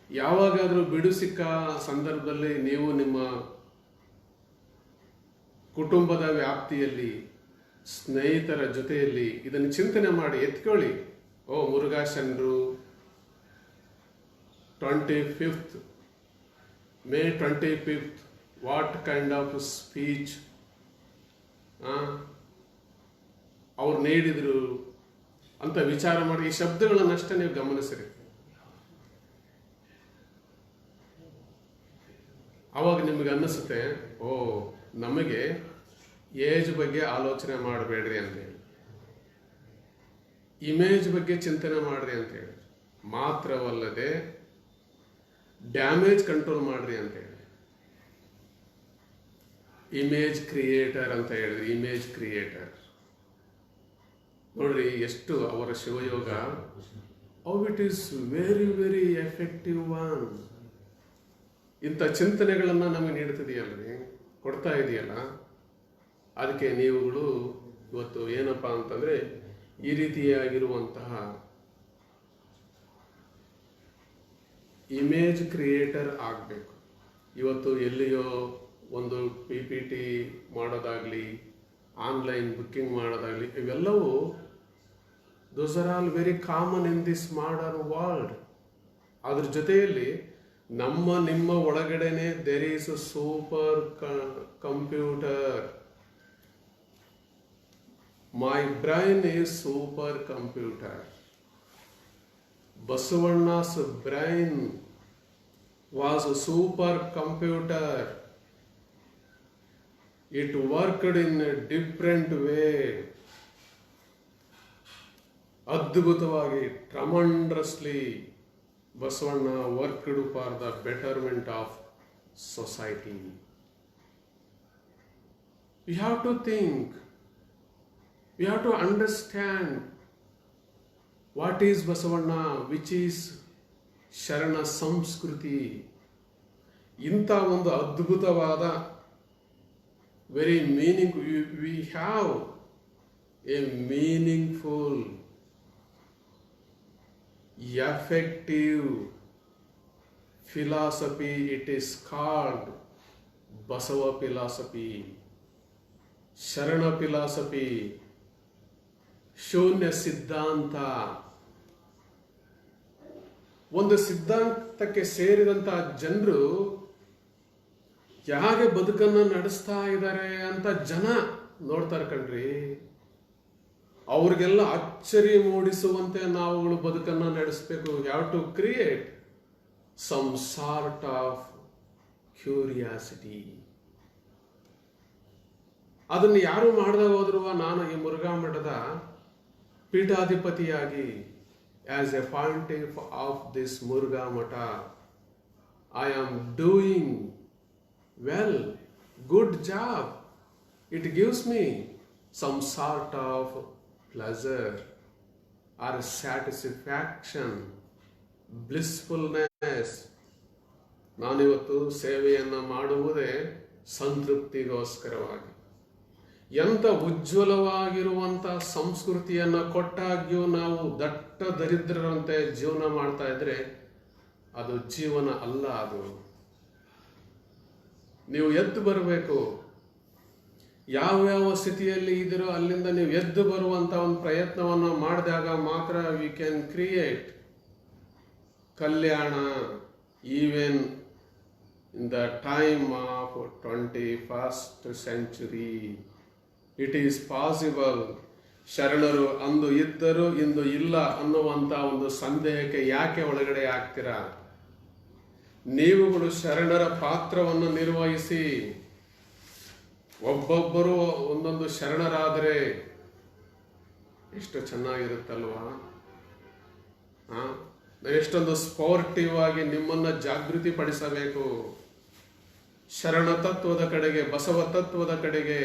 ಯಾವಾಗಾದರೂ ಬಿಡು ಸಿಕ್ಕ ಸಂದರ್ಭದಲ್ಲಿ ನೀವು ನಿಮ್ಮ ಕುಟುಂಬದ ವ್ಯಾಪ್ತಿಯಲ್ಲಿ, ಸ್ನೇಹಿತರ ಜೊತೆಯಲ್ಲಿ ಇದನ್ನು ಚಿಂತನೆ ಮಾಡಿ ಎತ್ಕೊಳ್ಳಿ. ಮುರುಘಾಶನರು 25th May 25th, what kind of speech ಅವ್ರು ನೀಡಿದ್ರು ಅಂತ ವಿಚಾರ ಮಾಡಿ ಈ ಶಬ್ದಗಳನ್ನಷ್ಟೇ ನೀವು ಗಮನಿಸಿರಿ. ಅವಾಗ ನಿಮಗೆ ಅನ್ನಿಸುತ್ತೆ, ನಮಗೆ ಏಜ್ ಬಗ್ಗೆ ಆಲೋಚನೆ ಮಾಡಬೇಡ್ರಿ ಅಂತೇಳಿ, ಇಮೇಜ್ ಬಗ್ಗೆ ಚಿಂತನೆ ಮಾಡ್ರಿ ಅಂತೇಳಿ. ಮಾತ್ರವಲ್ಲದೆ ಡ್ಯಾಮೇಜ್ ಕಂಟ್ರೋಲ್ ಮಾಡ್ರಿ ಅಂತೇಳಿ. ಇಮೇಜ್ ಕ್ರಿಯೇಟರ್ ಅಂತ ಹೇಳಿದ್ರಿ. ಇಮೇಜ್ ಕ್ರಿಯೇಟರ್ ನೋಡ್ರಿ ಎಷ್ಟು ಅವರ Shivayoga, it is very very effective one. ಇಂಥ ಚಿಂತನೆಗಳನ್ನು ನಮಗೆ ನೀಡ್ತಿದೆಯಲ್ರಿ, ಕೊಡ್ತಾ ಇದೆಯಲ್ಲ. ಅದಕ್ಕೆ ನೀವುಗಳು ಇವತ್ತು ಏನಪ್ಪ ಅಂತಂದರೆ ಈ ರೀತಿಯಾಗಿರುವಂತಹ ಇಮೇಜ್ ಕ್ರಿಯೇಟರ್ ಆಗಬೇಕು. ಇವತ್ತು ಎಲ್ಲಿಯೋ ಒಂದು PPT ಮಾಡೋದಾಗಲಿ, ಆನ್ಲೈನ್ ಬುಕ್ಕಿಂಗ್ ಮಾಡೋದಾಗಲಿ, ಇವೆಲ್ಲವೂ those are all very common in this modern world. ಅದ್ರ ಜೊತೆಯಲ್ಲಿ ನಿಮ್ಮ ಒಳಗಡೆನೆ there is a super computer. My brain is super computer. Basavana's brain was a super computer. It worked in a different way. ಅದ್ಭುತವಾಗಿ, tremendously, Basavana worked for the betterment of society. We have to think, we have to understand what is Basavana, which is ಶರಣ ಸಂಸ್ಕೃತಿ. ಇಂಥ ಒಂದು ಅದ್ಭುತವಾದ very we have A meaningful, effective philosophy. It is called Basava philosophy, ಶರಣ philosophy, ಶೂನ್ಯ ಸಿದ್ಧಾಂತ. ಒಂದು ಸಿದ್ಧಾಂತಕ್ಕೆ ಸೇರಿದಂತಹ ಜನರು ಹೇಗೆ ಬದುಕನ್ನು ನಡೆಸ್ತಾ ಇದ್ದಾರೆ ಅಂತ ಜನ ನೋಡ್ತಾರೆ ಕಣ್ರಿ. ಅವ್ರಿಗೆಲ್ಲ ಅಚ್ಚರಿ ಮೂಡಿಸುವಂತೆ ನಾವುಗಳು ಬದುಕನ್ನು ನಡೆಸಬೇಕು. Have to create some sort of curiosity. ಅದನ್ನು ಯಾರು ಮಾಡದೆ ಹೋದ್ರು ನಾನು ಈ ಮುರುಘಾ ಮಠದ ಪೀಠಾಧಿಪತಿಯಾಗಿ as a pontiff of this Murugha Math I am doing well, good job. It gives me some sort of pleasure or satisfaction, blissfulness. ನಾನಿವತ್ತು ಸೇವೆಯನ್ನು ಮಾಡುವುದೇ ಸಂತೃಪ್ತಿಗೋಸ್ಕರವಾಗಿ. ಎಂಥ ಉಜ್ವಲವಾಗಿರುವಂಥ ಸಂಸ್ಕೃತಿಯನ್ನು ಕೊಟ್ಟಾಗ್ಯೂ ನಾವು ದಟ್ಟ ದರಿದ್ರರಂತೆ ಜೀವನ ಮಾಡ್ತಾ ಇದ್ರೆ ಅದು ಜೀವನ ಅಲ್ಲ. ಅದು ನೀವು ಎದ್ದು ಬರಬೇಕು. ಯಾವ್ಯಾವ ಸ್ಥಿತಿಯಲ್ಲಿ ಇದ್ದೀರೋ ಅಲ್ಲಿಂದ ನೀವು ಎದ್ದು ಬರುವಂಥ ಒಂದು ಪ್ರಯತ್ನವನ್ನು ಮಾಡಿದಾಗ ಮಾತ್ರ we can create Kalyana even in the time of 21st century. It is possible. ಶರಣರು ಅಂದು ಇದ್ದರು ಇಂದು ಇಲ್ಲ ಅನ್ನುವಂಥ ಒಂದು ಸಂದೇಹಕ್ಕೆ ಯಾಕೆ ಒಳಗಡೆ ಆಗ್ತೀರಾ? ನೀವುಗಳು ಶರಣರ ಪಾತ್ರವನ್ನು ನಿರ್ವಹಿಸಿ. ಒಬ್ಬೊಬ್ಬರು ಒಂದೊಂದು ಶರಣರಾದರೆ ಎಷ್ಟು ಚೆನ್ನಾಗಿರುತ್ತಲ್ವಾ? ಎಷ್ಟೊಂದು ಸ್ಪೋರ್ಟಿವ್ ಆಗಿ ನಿಮ್ಮನ್ನು ಜಾಗೃತಿ ಪಡಿಸಬೇಕು. ಶರಣ ತತ್ವದ ಕಡೆಗೆ, ಬಸವ ತತ್ವದ ಕಡೆಗೆ,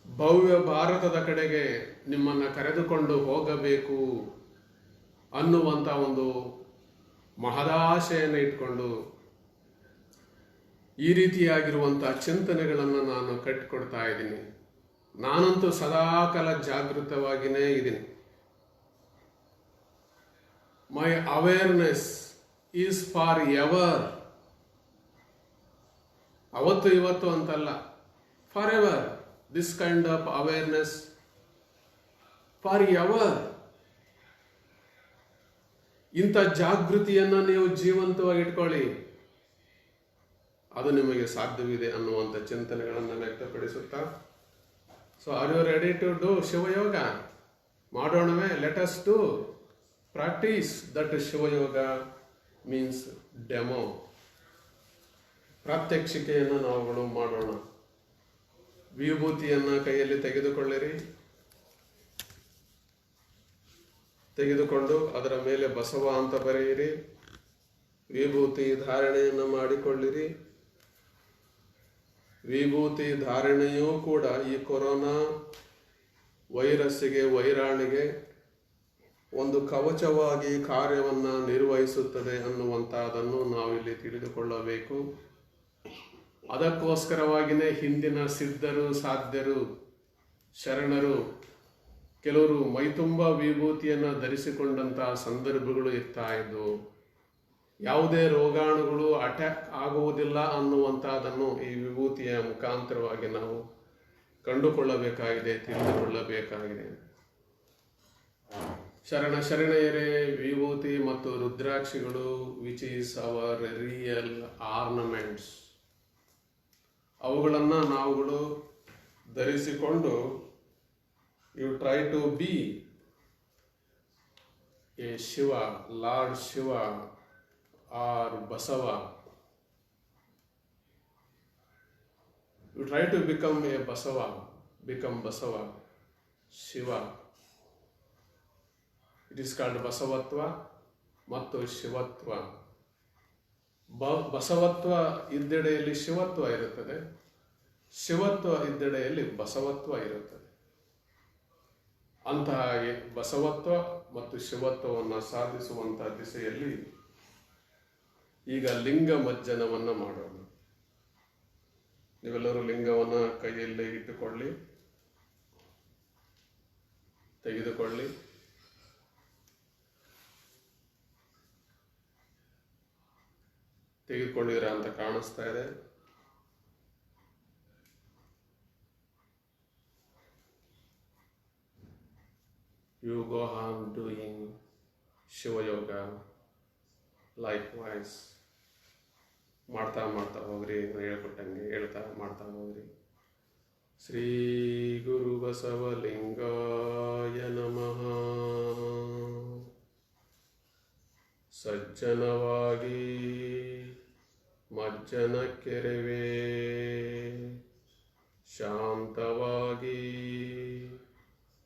ಭವ್ಯ ಭಾರತದ ಕಡೆಗೆ ನಿಮ್ಮನ್ನು ಕರೆದುಕೊಂಡು ಹೋಗಬೇಕು ಅನ್ನುವಂಥ ಒಂದು ಮಹದಾಶೆಯನ್ನು ಇಟ್ಕೊಂಡು ಈ ರೀತಿಯಾಗಿರುವಂಥ ಚಿಂತನೆಗಳನ್ನು ನಾನು ಕಟ್ಟಿಕೊಡ್ತಾ ಇದ್ದೀನಿ. ನಾನಂತೂ ಸದಾಕಾಲ ಜಾಗೃತವಾಗಿಯೇ ಇದ್ದೀನಿ. ಮೈ ಅವೇರ್ನೆಸ್ ಈಸ್ ಫಾರ್ ಎವರ್. ಅವತ್ತು ಇವತ್ತು ಅಂತಲ್ಲ, for ever. This kind of awareness for ever. ಇಂಥ ಜಾಗೃತಿಯನ್ನು ನೀವು ಜೀವಂತವಾಗಿ ಇಟ್ಕೊಳ್ಳಿ. ಅದು ನಿಮಗೆ ಸಾಧ್ಯವಿದೆ ಅನ್ನುವಂಥ ಚಿಂತನೆಗಳನ್ನು ವ್ಯಕ್ತಪಡಿಸುತ್ತಾ, so are you ready to do Shivayoga? ಮಾಡೋಣವೇ? Let us do practice that. Shivayoga means demo. ಪ್ರಾತ್ಯಕ್ಷಿಕೆಯನ್ನು ನಾವುಗಳು ಮಾಡೋಣ. ವಿಭೂತಿಯನ್ನು ಕೈಯಲ್ಲಿ ತೆಗೆದುಕೊಳ್ಳಿರಿ. ತೆಗೆದುಕೊಂಡು ಅದರ ಮೇಲೆ ಬಸವ ಅಂತ ಬರೆಯಿರಿ. ವಿಭೂತಿ ಧಾರಣೆಯನ್ನು ಮಾಡಿಕೊಳ್ಳಿರಿ. ವಿಭೂತಿ ಧಾರಣೆಯೂ ಕೂಡ ಈ ಕೊರೋನಾ ವೈರಸ್ಸಿಗೆ, ವೈರಾಣಿಗೆ ಒಂದು ಕವಚವಾಗಿ ಕಾರ್ಯವನ್ನು ನಿರ್ವಹಿಸುತ್ತದೆ ಅನ್ನುವಂಥದ್ದನ್ನು ನಾವಿಲ್ಲಿ ತಿಳಿದುಕೊಳ್ಳಬೇಕು. ಅದಕ್ಕೋಸ್ಕರವಾಗಿಯೇ ಹಿಂದಿನ ಸಿದ್ಧರು, ಸಾಧ್ಯರು, ಶರಣರು ಕೆಲವರು ಮೈತುಂಬ ವಿಭೂತಿಯನ್ನು ಧರಿಸಿಕೊಂಡಂತಹ ಸಂದರ್ಭಗಳು ಇರ್ತಾ ಇದ್ದವು. ಯಾವುದೇ ರೋಗಾಣುಗಳು ಅಟ್ಯಾಕ್ ಆಗುವುದಿಲ್ಲ ಅನ್ನುವಂಥದ್ದನ್ನು ಈ ವಿಭೂತಿಯ ಮುಖಾಂತರವಾಗಿ ನಾವು ಕಂಡುಕೊಳ್ಳಬೇಕಾಗಿದೆ, ತಿಳಿದುಕೊಳ್ಳಬೇಕಾಗಿದೆ. ಶರಣ ಶರಣೆಯರೇ, ವಿಭೂತಿ ಮತ್ತು ರುದ್ರಾಕ್ಷಿಗಳು which is our real ornaments. ಅವುಗಳನ್ನು ನಾವುಗಳು ಧರಿಸಿಕೊಂಡು you try to be a Shiva, lord Shiva or Basava. You try to become a Basava, become Basava, Shiva. It is called ಬಸವತ್ವ ಮತ್ತು ಶಿವತ್ವ. ಬಸವತ್ವ ಇದ್ದೆಡೆಯಲ್ಲಿ ಶಿವತ್ವ ಇರುತ್ತದೆ, ಶಿವತ್ವ ಇದ್ದೆಡೆಯಲ್ಲಿ ಬಸವತ್ವ ಇರುತ್ತದೆ. ಅಂತಹ ಬಸವತ್ವ ಮತ್ತು ಶಿವತ್ವವನ್ನು ಸಾಧಿಸುವಂತಹ ದಿಸೆಯಲ್ಲಿ ಈಗ ಲಿಂಗ ಮಜ್ಜನವನ್ನು ಮಾಡೋಣ. ನೀವೆಲ್ಲರೂ ಲಿಂಗವನ್ನು ಕೈಯಲ್ಲಿ ಇಟ್ಟುಕೊಳ್ಳಿ, ತೆಗೆದುಕೊಳ್ಳಿ. ತೆಗೆದುಕೊಂಡಿದ್ದೀರಾ ಅಂತ ಕಾಣಿಸ್ತಾ ಇದೆ. You go on doing Shiva Yoga likewise. ಮಾಡ್ತಾ ಮಾಡ್ತಾ ಹೋಗ್ರಿ, ಹೇಳ್ಕೊಟ್ಟಂಗೆ ಹೇಳ್ತಾ ಮಾಡ್ತಾ ಹೋಗ್ರಿ. ಶ್ರೀ ಗುರು ಬಸವಲಿಂಗಾಯ ನಮಃ. ಸಜ್ಜನವಾಗಿ ಮಜ್ಜನ ಕೆರವೇ, ಶಾಂತವಾಗಿ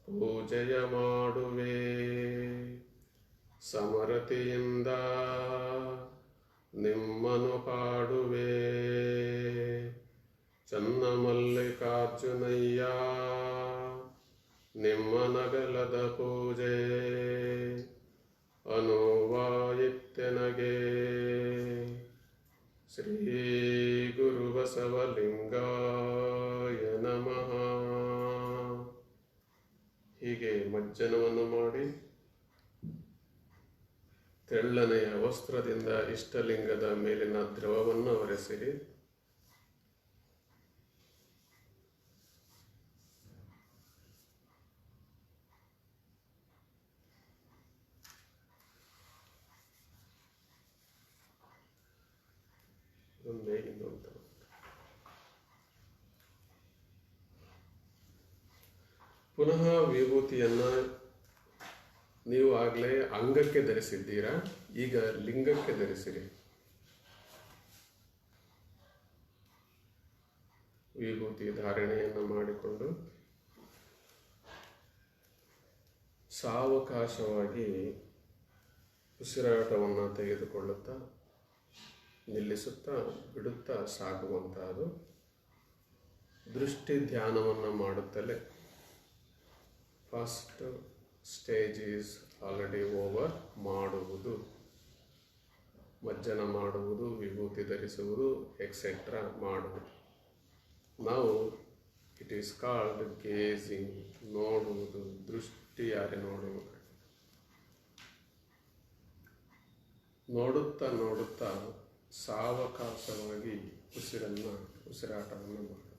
ಪೂಜೆಯ ಮಾಡುವೆ, ಸಮರತೆಯಿಂದ ನಿಮ್ಮನು ಹಾಡುವೆ. ಚನ್ನಮಲ್ಲಿಕಾರ್ಜುನಯ್ಯ ನಿಮ್ಮ ನಗಲದ ಪೂಜೆ ಅನುವಾಯಿತ್ಯನಗೆ. ಶ್ರೀ ಗುರು ಬಸವಲಿಂಗಾಯ ನಮಃ. ಹೀಗೆ ಮಜ್ಜನವನ್ನು ಮಾಡಿ ತೆಳ್ಳನೆಯ ವಸ್ತ್ರದಿಂದ ಇಷ್ಟಲಿಂಗದ ಮೇಲಿನ ದ್ರವವನ್ನು ಒರೆಸಿರಿ. ಪುನಃ ವಿಭೂತಿಯನ್ನು ನೀವು ಆಗಲೇ ಅಂಗಕ್ಕೆ ಧರಿಸಿದ್ದೀರಾ, ಈಗ ಲಿಂಗಕ್ಕೆ ಧರಿಸಿರಿ. ವಿಭೂತಿ ಧಾರಣೆಯನ್ನು ಮಾಡಿಕೊಂಡು ಸಾವಕಾಶವಾಗಿ ಉಸಿರಾಟವನ್ನು ತೆಗೆದುಕೊಳ್ಳುತ್ತಾ ನಿಲ್ಲಿಸುತ್ತಾ ಬಿಡುತ್ತಾ ಸಾಗುವಂತಹದ್ದು. ದೃಷ್ಟಿ ಧ್ಯಾನವನ್ನು ಮಾಡುತ್ತಲೇ. First stage is already over. ಮಾಡುವುದು, ಮಜ್ಜನ ಮಾಡುವುದು, ವಿಭೂತಿ ಧರಿಸುವುದು, ಎಕ್ಸೆಟ್ರಾ ಮಾಡುವುದು. ನಾವು ಇಟ್ ಈಸ್ ಕಾಲ್ಡ್ ಗೇಜಿಂಗ್, ನೋಡುವುದು. ದೃಷ್ಟಿ ಯಾರೇ ನೋಡುವುದು. ನೋಡುತ್ತಾ ನೋಡುತ್ತಾ ಸಾವಕಾಶವಾಗಿ ಉಸಿರಾಟವನ್ನು ಮಾಡುವುದು.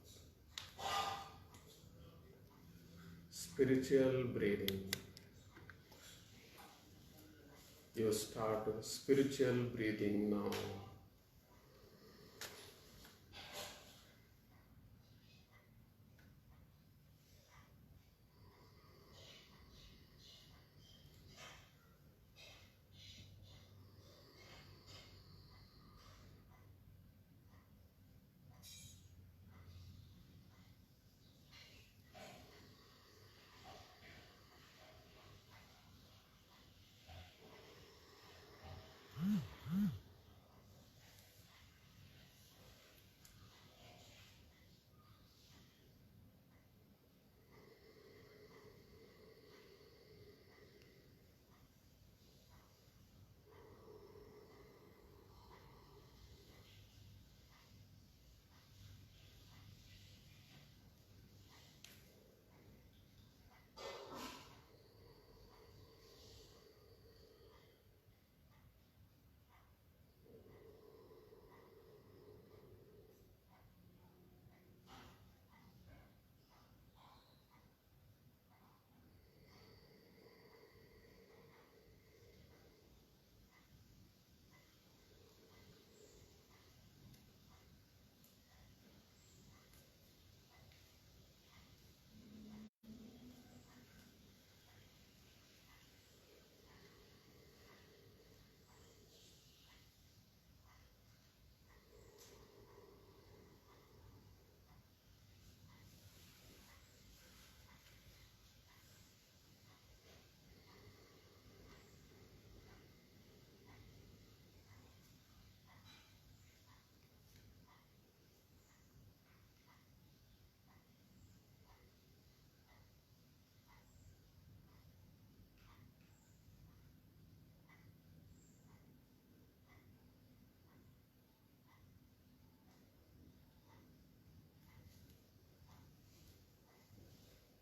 Spiritual breathing. You start spiritual breathing now.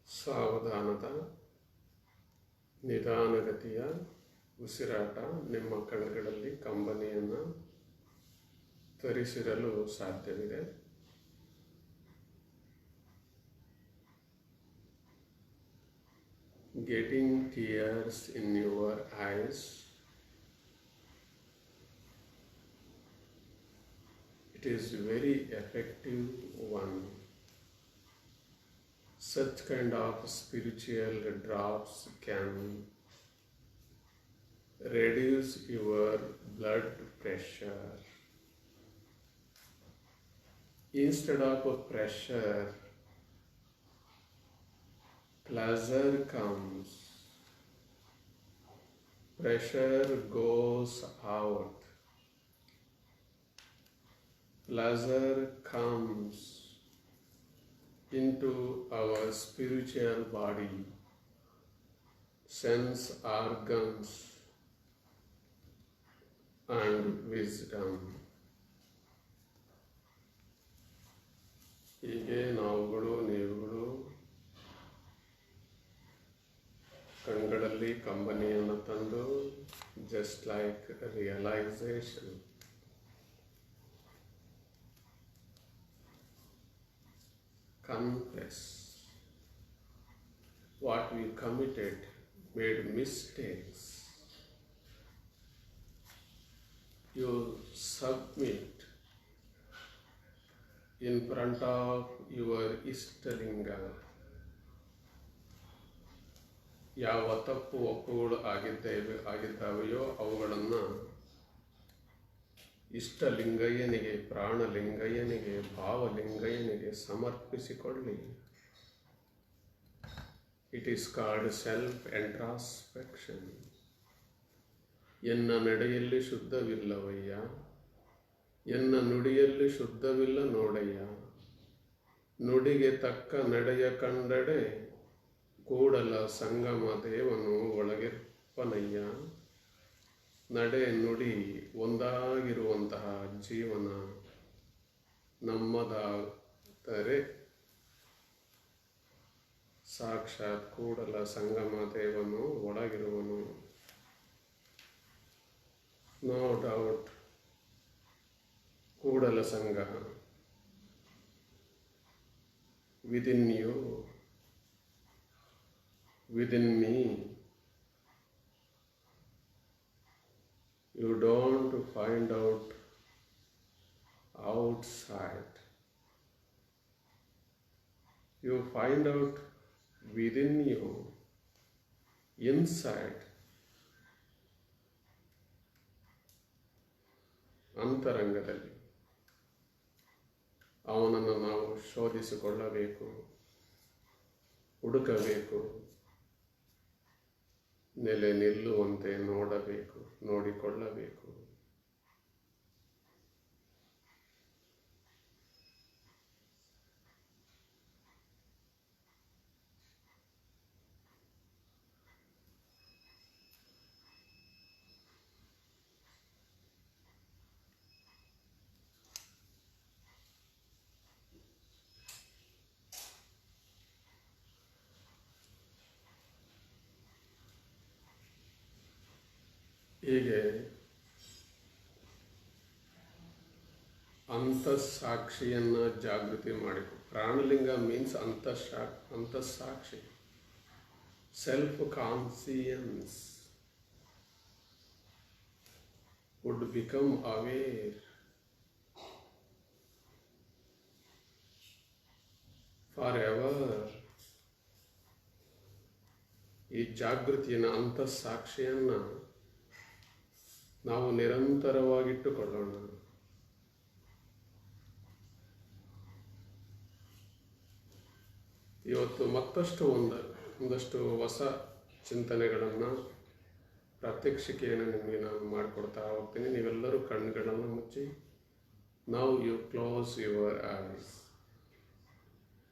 ಸಾವಧಾನದ ನಿಧಾನಗತಿಯ ಉಸಿರಾಟ ನಿಮ್ಮ ಕಣ್ಣುಗಳಲ್ಲಿ ಕಂಬನಿಯನ್ನು ತರಿಸಿರಲು ಸಾಧ್ಯವಿದೆ. Getting tears in your eyes. It is very effective one. Such kind of spiritual drops can reduce your blood pressure. Instead of pressure, pleasure comes. Pressure goes out. Pleasure comes into our spiritual body, sense organs, and wisdom. ಹೀಗೆ ನಾವುಗಳು ನೀವುಗಳು ಕಣ್ಗಳಲ್ಲಿ ಕಂಬನಿಯನ್ನು ತಂದು just like realisation, confess what we committed, made mistakes. You submit in front of your Ishtalinga. ಯಾವ ತಪ್ಪು ಒಪ್ಪುಗಳು ಆಗಿದ್ದಾವೆಯೋ ಅವುಗಳನ್ನು ಇಷ್ಟಲಿಂಗಯ್ಯನಿಗೆ, ಪ್ರಾಣಲಿಂಗಯ್ಯನಿಗೆ, ಭಾವಲಿಂಗಯ್ಯನಿಗೆ ಸಮರ್ಪಿಸಿಕೊಳ್ಳಿ. It is called self introspection. ಎನ್ನ ನಡೆಯಲ್ಲಿ ಶುದ್ಧವಿಲ್ಲವಯ್ಯ, ಎನ್ನ ನುಡಿಯಲ್ಲಿ ಶುದ್ಧವಿಲ್ಲ ನೋಡಯ್ಯ, ನುಡಿಗೆ ತಕ್ಕ ನಡೆಯ ಕಂಡಡೆ ಕೂಡಲ ಸಂಗಮ ದೇವನು ಒಳಗಿರ್ಪನಯ್ಯ. ನಡೆ ನುಡಿ ಒಂದಾಗಿರುವಂತಹ ಜೀವನ ನಮ್ಮದಾದರೆ ಸಾಕ್ಷಾತ್ ಕೂಡಲ ಸಂಗಮ ದೇವನು ಒಳಗಿರುವನು. No doubt, Kudala Sanga within you, within me. You don't find out outside. You find out within you, inside. ಅಂತರಂಗದಲ್ಲಿ ಅವನನ್ನು ನಾವು ಶೋಧಿಸಿಕೊಳ್ಳಬೇಕು, ಹುಡುಕಬೇಕು, ನೆಲೆ ನಿಲ್ಲುವಂತೆ ನೋಡಬೇಕು, ನೋಡಿಕೊಳ್ಳಬೇಕು. ಹೀಗೆ ಅಂತಃಸಾಕ್ಷಿಯನ್ನು ಜಾಗೃತಿ ಮಾಡಿಕೊ. ಪ್ರಾಣಲಿಂಗ ಮೀನ್ಸ್ ಅಂತಃಸಾಕ್ಷಿ, self conscience would become aware for ever. ಈ ಜಾಗೃತಿಯನ್ನು, ಅಂತಃಸಾಕ್ಷಿಯನ್ನು ನಾವು ನಿರಂತರವಾಗಿಟ್ಟುಕೊಳ್ಳೋಣ. ಇವತ್ತು ಮತ್ತಷ್ಟು ಒಂದಷ್ಟು ಹೊಸ ಚಿಂತನೆಗಳನ್ನು, ಪ್ರಾತ್ಯಕ್ಷಿಕೆಯನ್ನು ನಿಮಗೆ ನಾನು ಮಾಡಿಕೊಡ್ತಾ ಹೋಗ್ತೀನಿ. ನೀವೆಲ್ಲರೂ ಕಣ್ಣುಗಳನ್ನು ಮುಚ್ಚಿ, now you close your eyes.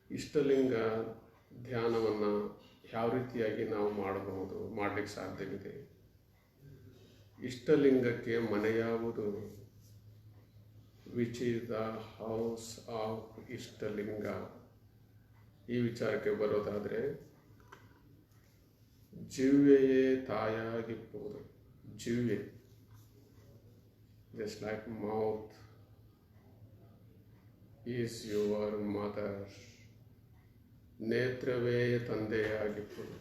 ಇಷ್ಟಲಿಂಗ ಧ್ಯಾನವನ್ನು ಯಾವ ರೀತಿಯಾಗಿ ನಾವು ಮಾಡಲಿಕ್ಕೆ ಸಾಧ್ಯವಿದೆ? ಇಷ್ಟಲಿಂಗಕ್ಕೆ ಮನೆ ಯಾವುದು? Which is the house of Ishtalinga? ಈ ವಿಚಾರಕ್ಕೆ ಬರೋದಾದರೆ, ಜಿವ್ವೆಯೇ ತಾಯಾಗಿಪ್ಪುವುದು. ಜಿವ್ವೆ, just like mouth is your mother. ನೇತ್ರವೇ ತಂದೆಯಾಗಿಪ್ಪುವುದು.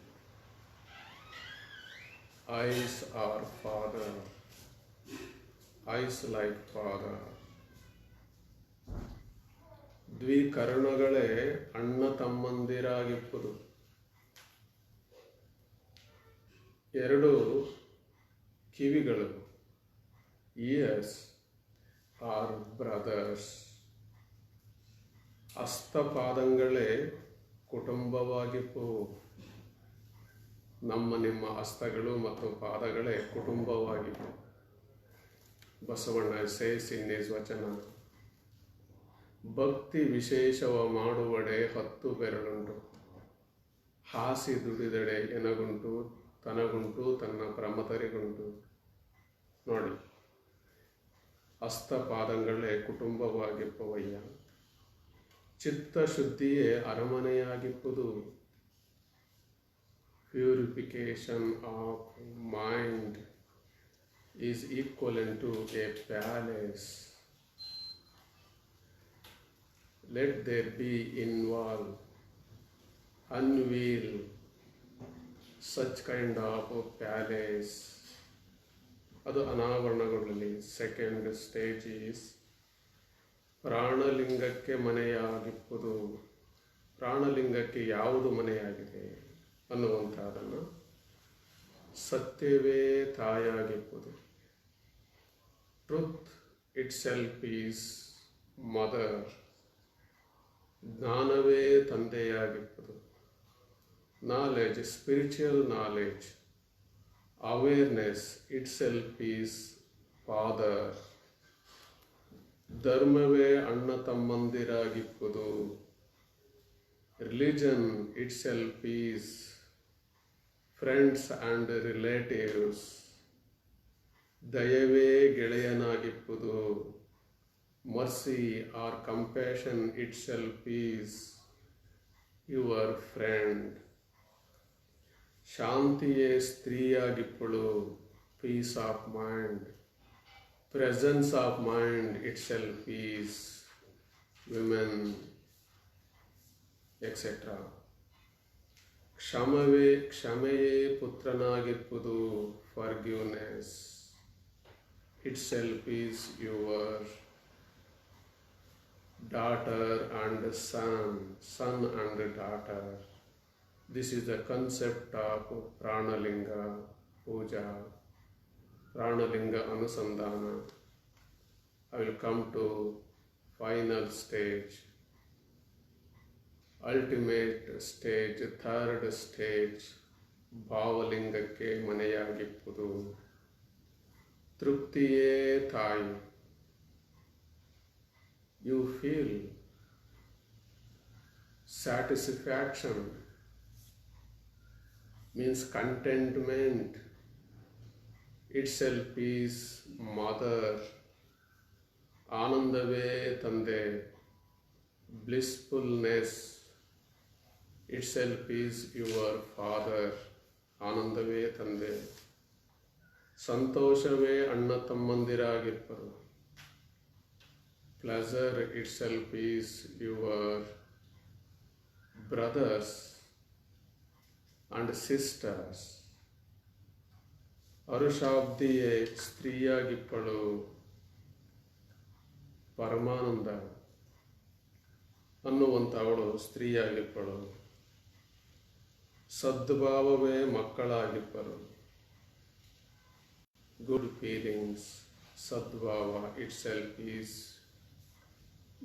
Eyes are father, eyes like father. ದ್ವಿಕರ್ಣಗಳೇ ಅಣ್ಣ ತಮ್ಮಂದಿರಾಗಿಪ್ಪುದು. ಎರಡು ಕಿವಿಗಳು, ಇಯರ್ಸ್ ಆರ್ ಬ್ರದರ್ಸ್. ಹಸ್ತಪಾದಂಗಳೇ ಕುಟುಂಬವಾಗಿಪ್ಪುವು. ನಮ್ಮ ನಿಮ್ಮ ಹಸ್ತಗಳು ಮತ್ತು ಪಾದಗಳೇ ಕುಟುಂಬವಾಗಿವೆ. Basavanna says in his vachana. ಭಕ್ತಿ ವಿಶೇಷವ ಮಾಡುವಡೆ 10 ಬೆರಳುಂಟು. ಹಾಸಿ ದುಡಿದಡೆ ಎನಗುಂಟು, ತನಗುಂಟು ತನ್ನ ಪ್ರಮತರಿಗುಂಟು. ನೋಡಿ, ಹಸ್ತಪಾದಂಗಳೇ ಕುಟುಂಬವಾಗಿಪ್ಪವಯ್ಯ. ಚಿತ್ತಶುದ್ಧಿಯೇ ಅರಮನೆಯಾಗಿಪ್ಪುದು. Purification of mind is equivalent to a palace. Let there be involved, unveil such kind of palace. ಅದು ಅನಾವರಣಗೊಳ್ಳಲಿ. ಸೆಕೆಂಡ್ ಸ್ಟೇಜ್ ಈಸ್ ಪ್ರಾಣಲಿಂಗಕ್ಕೆ ಮನೆಯಾಗಿಪ್ಪುದು. ಪ್ರಾಣಲಿಂಗಕ್ಕೆ ಯಾವುದು ಮನೆಯಾಗಿದೆ ಅನ್ನುವಂಥದ್ದನ್ನು ಸತ್ಯವೇ ತಾಯಾಗಿಪ್ಪುದು. Truth itself is mother. ಜ್ಞಾನವೇ ತಂದೆಯಾಗಿಪ್ಪುದು. Knowledge, spiritual knowledge, awareness itself is father. ಧರ್ಮವೇ ಅಣ್ಣ ತಮ್ಮಂದಿರಾಗಿಪ್ಪುದು. Religion itself is friends and relatives. ದಯವೇ ಗೆಳೆಯನಾಗಿಪ್ಪುದು. Mercy or compassion itself is your friend. ಶಾಂತಿಯೇ ಸ್ತ್ರೀಯಾಗಿಪ್ಪಳು. Peace of mind. Presence of mind itself is women, etcetera. ಕ್ಷಮೆಯೇ ಪುತ್ರನಾಗಿಪ್ಪುದು. Forgiveness itself is your daughter and son and daughter. This is the concept of Pranalinga puja, Pranalinga ಅನುಸಂಧಾನ. I will come to final stage, ultimate stage, third stage. ಭಾವಲಿಂಗಕ್ಕೆ ಮನೆಯಾಗಿಪ್ಪುದು. ತೃಪ್ತಿಯೇ ತಾಯಿ. You feel satisfaction means contentment itself is mother. ಆನಂದವೇ ತಂದೆ. blissfulness itself is your father. ಆನಂದವೇ ತಂದೆ. ಸಂತೋಷವೇ ಅಣ್ಣ ತಮ್ಮಂದಿರಾಗಿಪ್ಪರು. pleasure itself is your brothers and sisters. ಅರುಷಾಬ್ದಿಯೇ ಸ್ತ್ರೀಯಾಗಿಪ್ಪಳು. ಪರಮಾನಂದ ಅನ್ನುವಂಥವಳು ಸ್ತ್ರೀಯಾಗಿಪ್ಪಳು. ಸದ್ಭಾವವೇ ಮಕ್ಕಳಾಗಿಪ್ಪರು. ಗುಡ್ ಫೀಲಿಂಗ್ಸ್, ಸದ್ಭಾವ itself is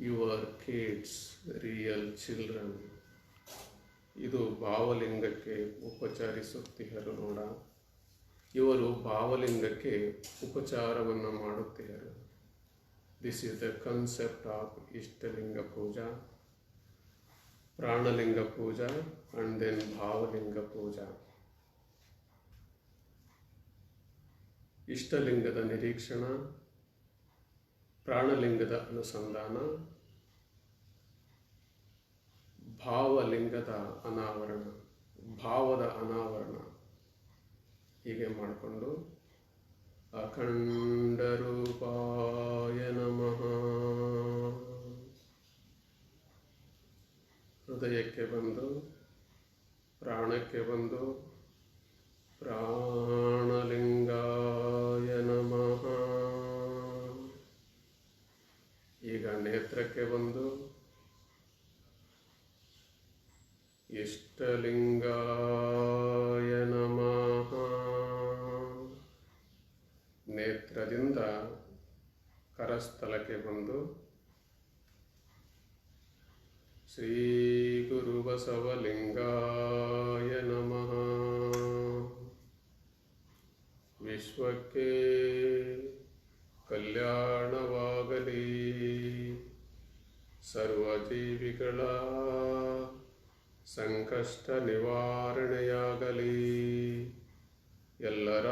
your kids, real children. ಇದು ಭಾವಲಿಂಗಕ್ಕೆ ಉಪಚರಿಸುತ್ತೀಯರು ನೋಡ. ಇವರು ಭಾವಲಿಂಗಕ್ಕೆ ಉಪಚಾರವನ್ನು ಮಾಡುತ್ತೀಯರು. This is the concept of Ishtalinga puja, ಪ್ರಾಣಲಿಂಗ Pooja and then ಭಾವಲಿಂಗ ಪೂಜಾ. ಇಷ್ಟಲಿಂಗದ ನಿರೀಕ್ಷಣ, ಪ್ರಾಣಲಿಂಗದ ಅನುಸಂಧಾನ, ಭಾವಲಿಂಗದ ಅನಾವರಣ, ಭಾವದ ಅನಾವರಣ. ಹೀಗೆ ಮಾಡಿಕೊಂಡು ಅಖಂಡ ರೂಪಾಯ ನಮಃ. ಹೃದಯಕ್ಕೆ ಬಂದು, ಪ್ರಾಣಕ್ಕೆ ಬಂದು, ಪ್ರಾಣಲಿಂಗಾಯ ನಮಃ. ಈಗ ನೇತ್ರಕ್ಕೆ ಬಂದು, ನೇತ್ರದಿಂದ ಕರಸ್ಥಲಕ್ಕೆ ಬಂದು ಶ್ರೀ ಗುರು ಬಸವಲಿಂಗಾಯ ನಮಃ. ವಿಶ್ವಕ್ಕೆ ಕಲ್ಯಾಣವಾಗಲಿ, ಸರ್ವಜೀವಿಗಳ ಸಂಕಷ್ಟ ನಿವಾರಣೆಯಾಗಲಿ, ಎಲ್ಲರ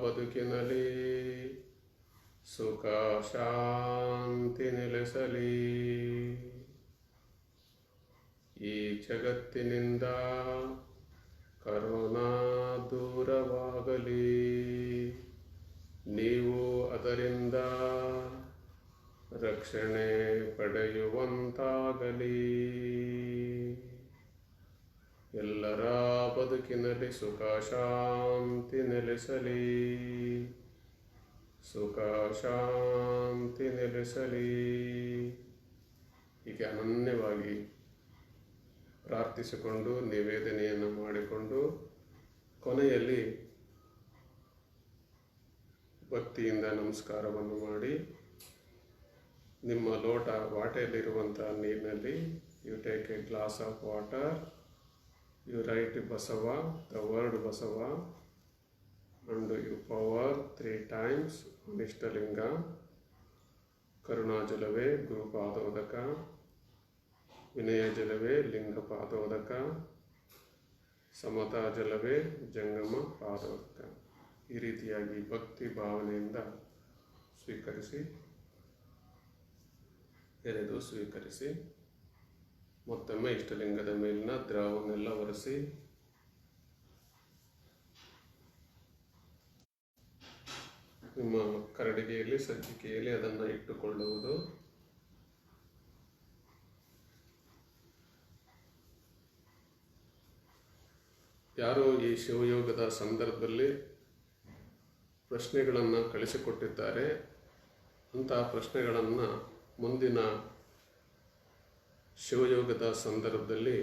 ಬದುಕಿನಲ್ಲಿ ಸುಖ ಶಾಂತಿ ನೆಲೆಸಲಿ, ಈ ಜಗತ್ತಿನಿಂದ ಕರೋನಾ ದೂರವಾಗಲಿ, ನೀವು ಅದರಿಂದ ರಕ್ಷಣೆ ಪಡೆಯುವಂತಾಗಲಿ, ಎಲ್ಲರ ಬದುಕಿನಲ್ಲಿ ಸುಖ ಶಾಂತಿ ನೆಲೆಸಲಿ, ಸುಖ ಶಾಂತಿ ನೆಲೆಸಲಿ. ಹೀಗೆ ಅನನ್ಯವಾಗಿ ಪ್ರಾರ್ಥಿಸಿಕೊಂಡು ನಿವೇದನೆಯನ್ನು ಮಾಡಿಕೊಂಡು ಕೊನೆಯಲ್ಲಿ ಭಕ್ತಿಯಿಂದ ನಮಸ್ಕಾರವನ್ನು ಮಾಡಿ ನಿಮ್ಮ ಲೋಟ ವಾಟೆಯಲ್ಲಿರುವಂಥ ನೀರಿನಲ್ಲಿ you take a glass of water, you write Basava, the word Basava, and you pour 3 times on ಇಷ್ಟಲಿಂಗ. ಕರುಣಾ ಜಲವೇ ಗುರುಪಾದೋದಕ, ವಿನಯ ಜಲವೇ ಲಿಂಗ ಪಾದೋದಕ, ಸಮತಾ ಜಲವೇ ಜಂಗಮ ಪಾದೋದಕ. ಈ ರೀತಿಯಾಗಿ ಭಕ್ತಿ ಭಾವನೆಯಿಂದ ಸ್ವೀಕರಿಸಿ, ಎರೆದು ಸ್ವೀಕರಿಸಿ, ಮತ್ತೊಮ್ಮೆ ಇಷ್ಟಲಿಂಗದ ಮೇಲಿನ ದ್ರವವನ್ನೆಲ್ಲ ಒರೆಸಿ ನಿಮ್ಮ ಕರಡಿಗೆಯಲ್ಲಿ ಸಜ್ಜಿಕೆಯಲ್ಲಿ ಅದನ್ನು ಇಟ್ಟುಕೊಳ್ಳುವುದು. ಯಾರೋ ಈ ಶಿವಯೋಗದ ಸಂದರ್ಭದಲ್ಲಿ ಪ್ರಶ್ನೆಗಳನ್ನು ಕಳಿಸಿಕೊಟ್ಟಿದ್ದಾರೆ, ಅಂತಹ ಪ್ರಶ್ನೆಗಳನ್ನು ಮುಂದಿನ ಶಿವಯೋಗದ ಸಂದರ್ಭದಲ್ಲಿ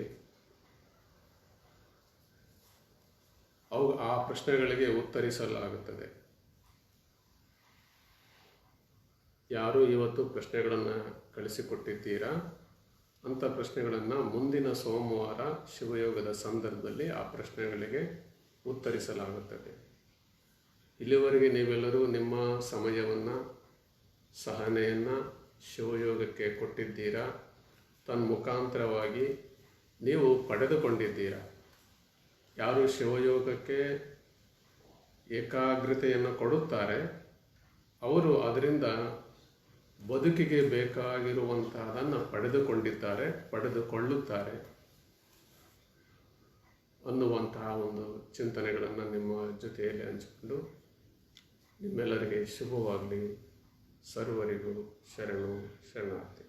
ಆ ಪ್ರಶ್ನೆಗಳಿಗೆ ಉತ್ತರಿಸಲಾಗುತ್ತದೆ. ಯಾರು ಇವತ್ತು ಪ್ರಶ್ನೆಗಳನ್ನು ಕಳಿಸಿಕೊಟ್ಟಿದ್ದೀರಾ ಅಂಥ ಪ್ರಶ್ನೆಗಳನ್ನು ಮುಂದಿನ ಸೋಮವಾರ ಶಿವಯೋಗದ ಸಂದರ್ಭದಲ್ಲಿ ಆ ಪ್ರಶ್ನೆಗಳಿಗೆ ಉತ್ತರಿಸಲಾಗುತ್ತದೆ. ಇಲ್ಲಿವರೆಗೆ ನೀವೆಲ್ಲರೂ ನಿಮ್ಮ ಸಮಯವನ್ನು, ಸಹನೆಯನ್ನು ಶಿವಯೋಗಕ್ಕೆ ಕೊಟ್ಟಿದ್ದೀರಾ. ತನ್ಮುಖಾಂತರವಾಗಿ ನೀವು ಪಡೆದುಕೊಂಡಿದ್ದೀರಾ. ಯಾರು ಶಿವಯೋಗಕ್ಕೆ ಏಕಾಗ್ರತೆಯನ್ನು ಕೊಡುತ್ತಾರೆ ಅವರು ಅದರಿಂದ ಬದುಕಿಗೆ ಬೇಕಾಗಿರುವಂತಹದನ್ನು ಪಡೆದುಕೊಳ್ಳುತ್ತಾರೆ ಅನ್ನುವಂತಹ ಒಂದು ಚಿಂತನೆಗಳನ್ನು ನಿಮ್ಮ ಜೊತೆಯಲ್ಲಿ ಹಂಚಿಕೊಂಡು ನಿಮ್ಮೆಲ್ಲರಿಗೆ ಶುಭವಾಗಲಿ. ಸರ್ವರಿಗೂ ಶರಣು ಶರಣಾರ್ಥಿ.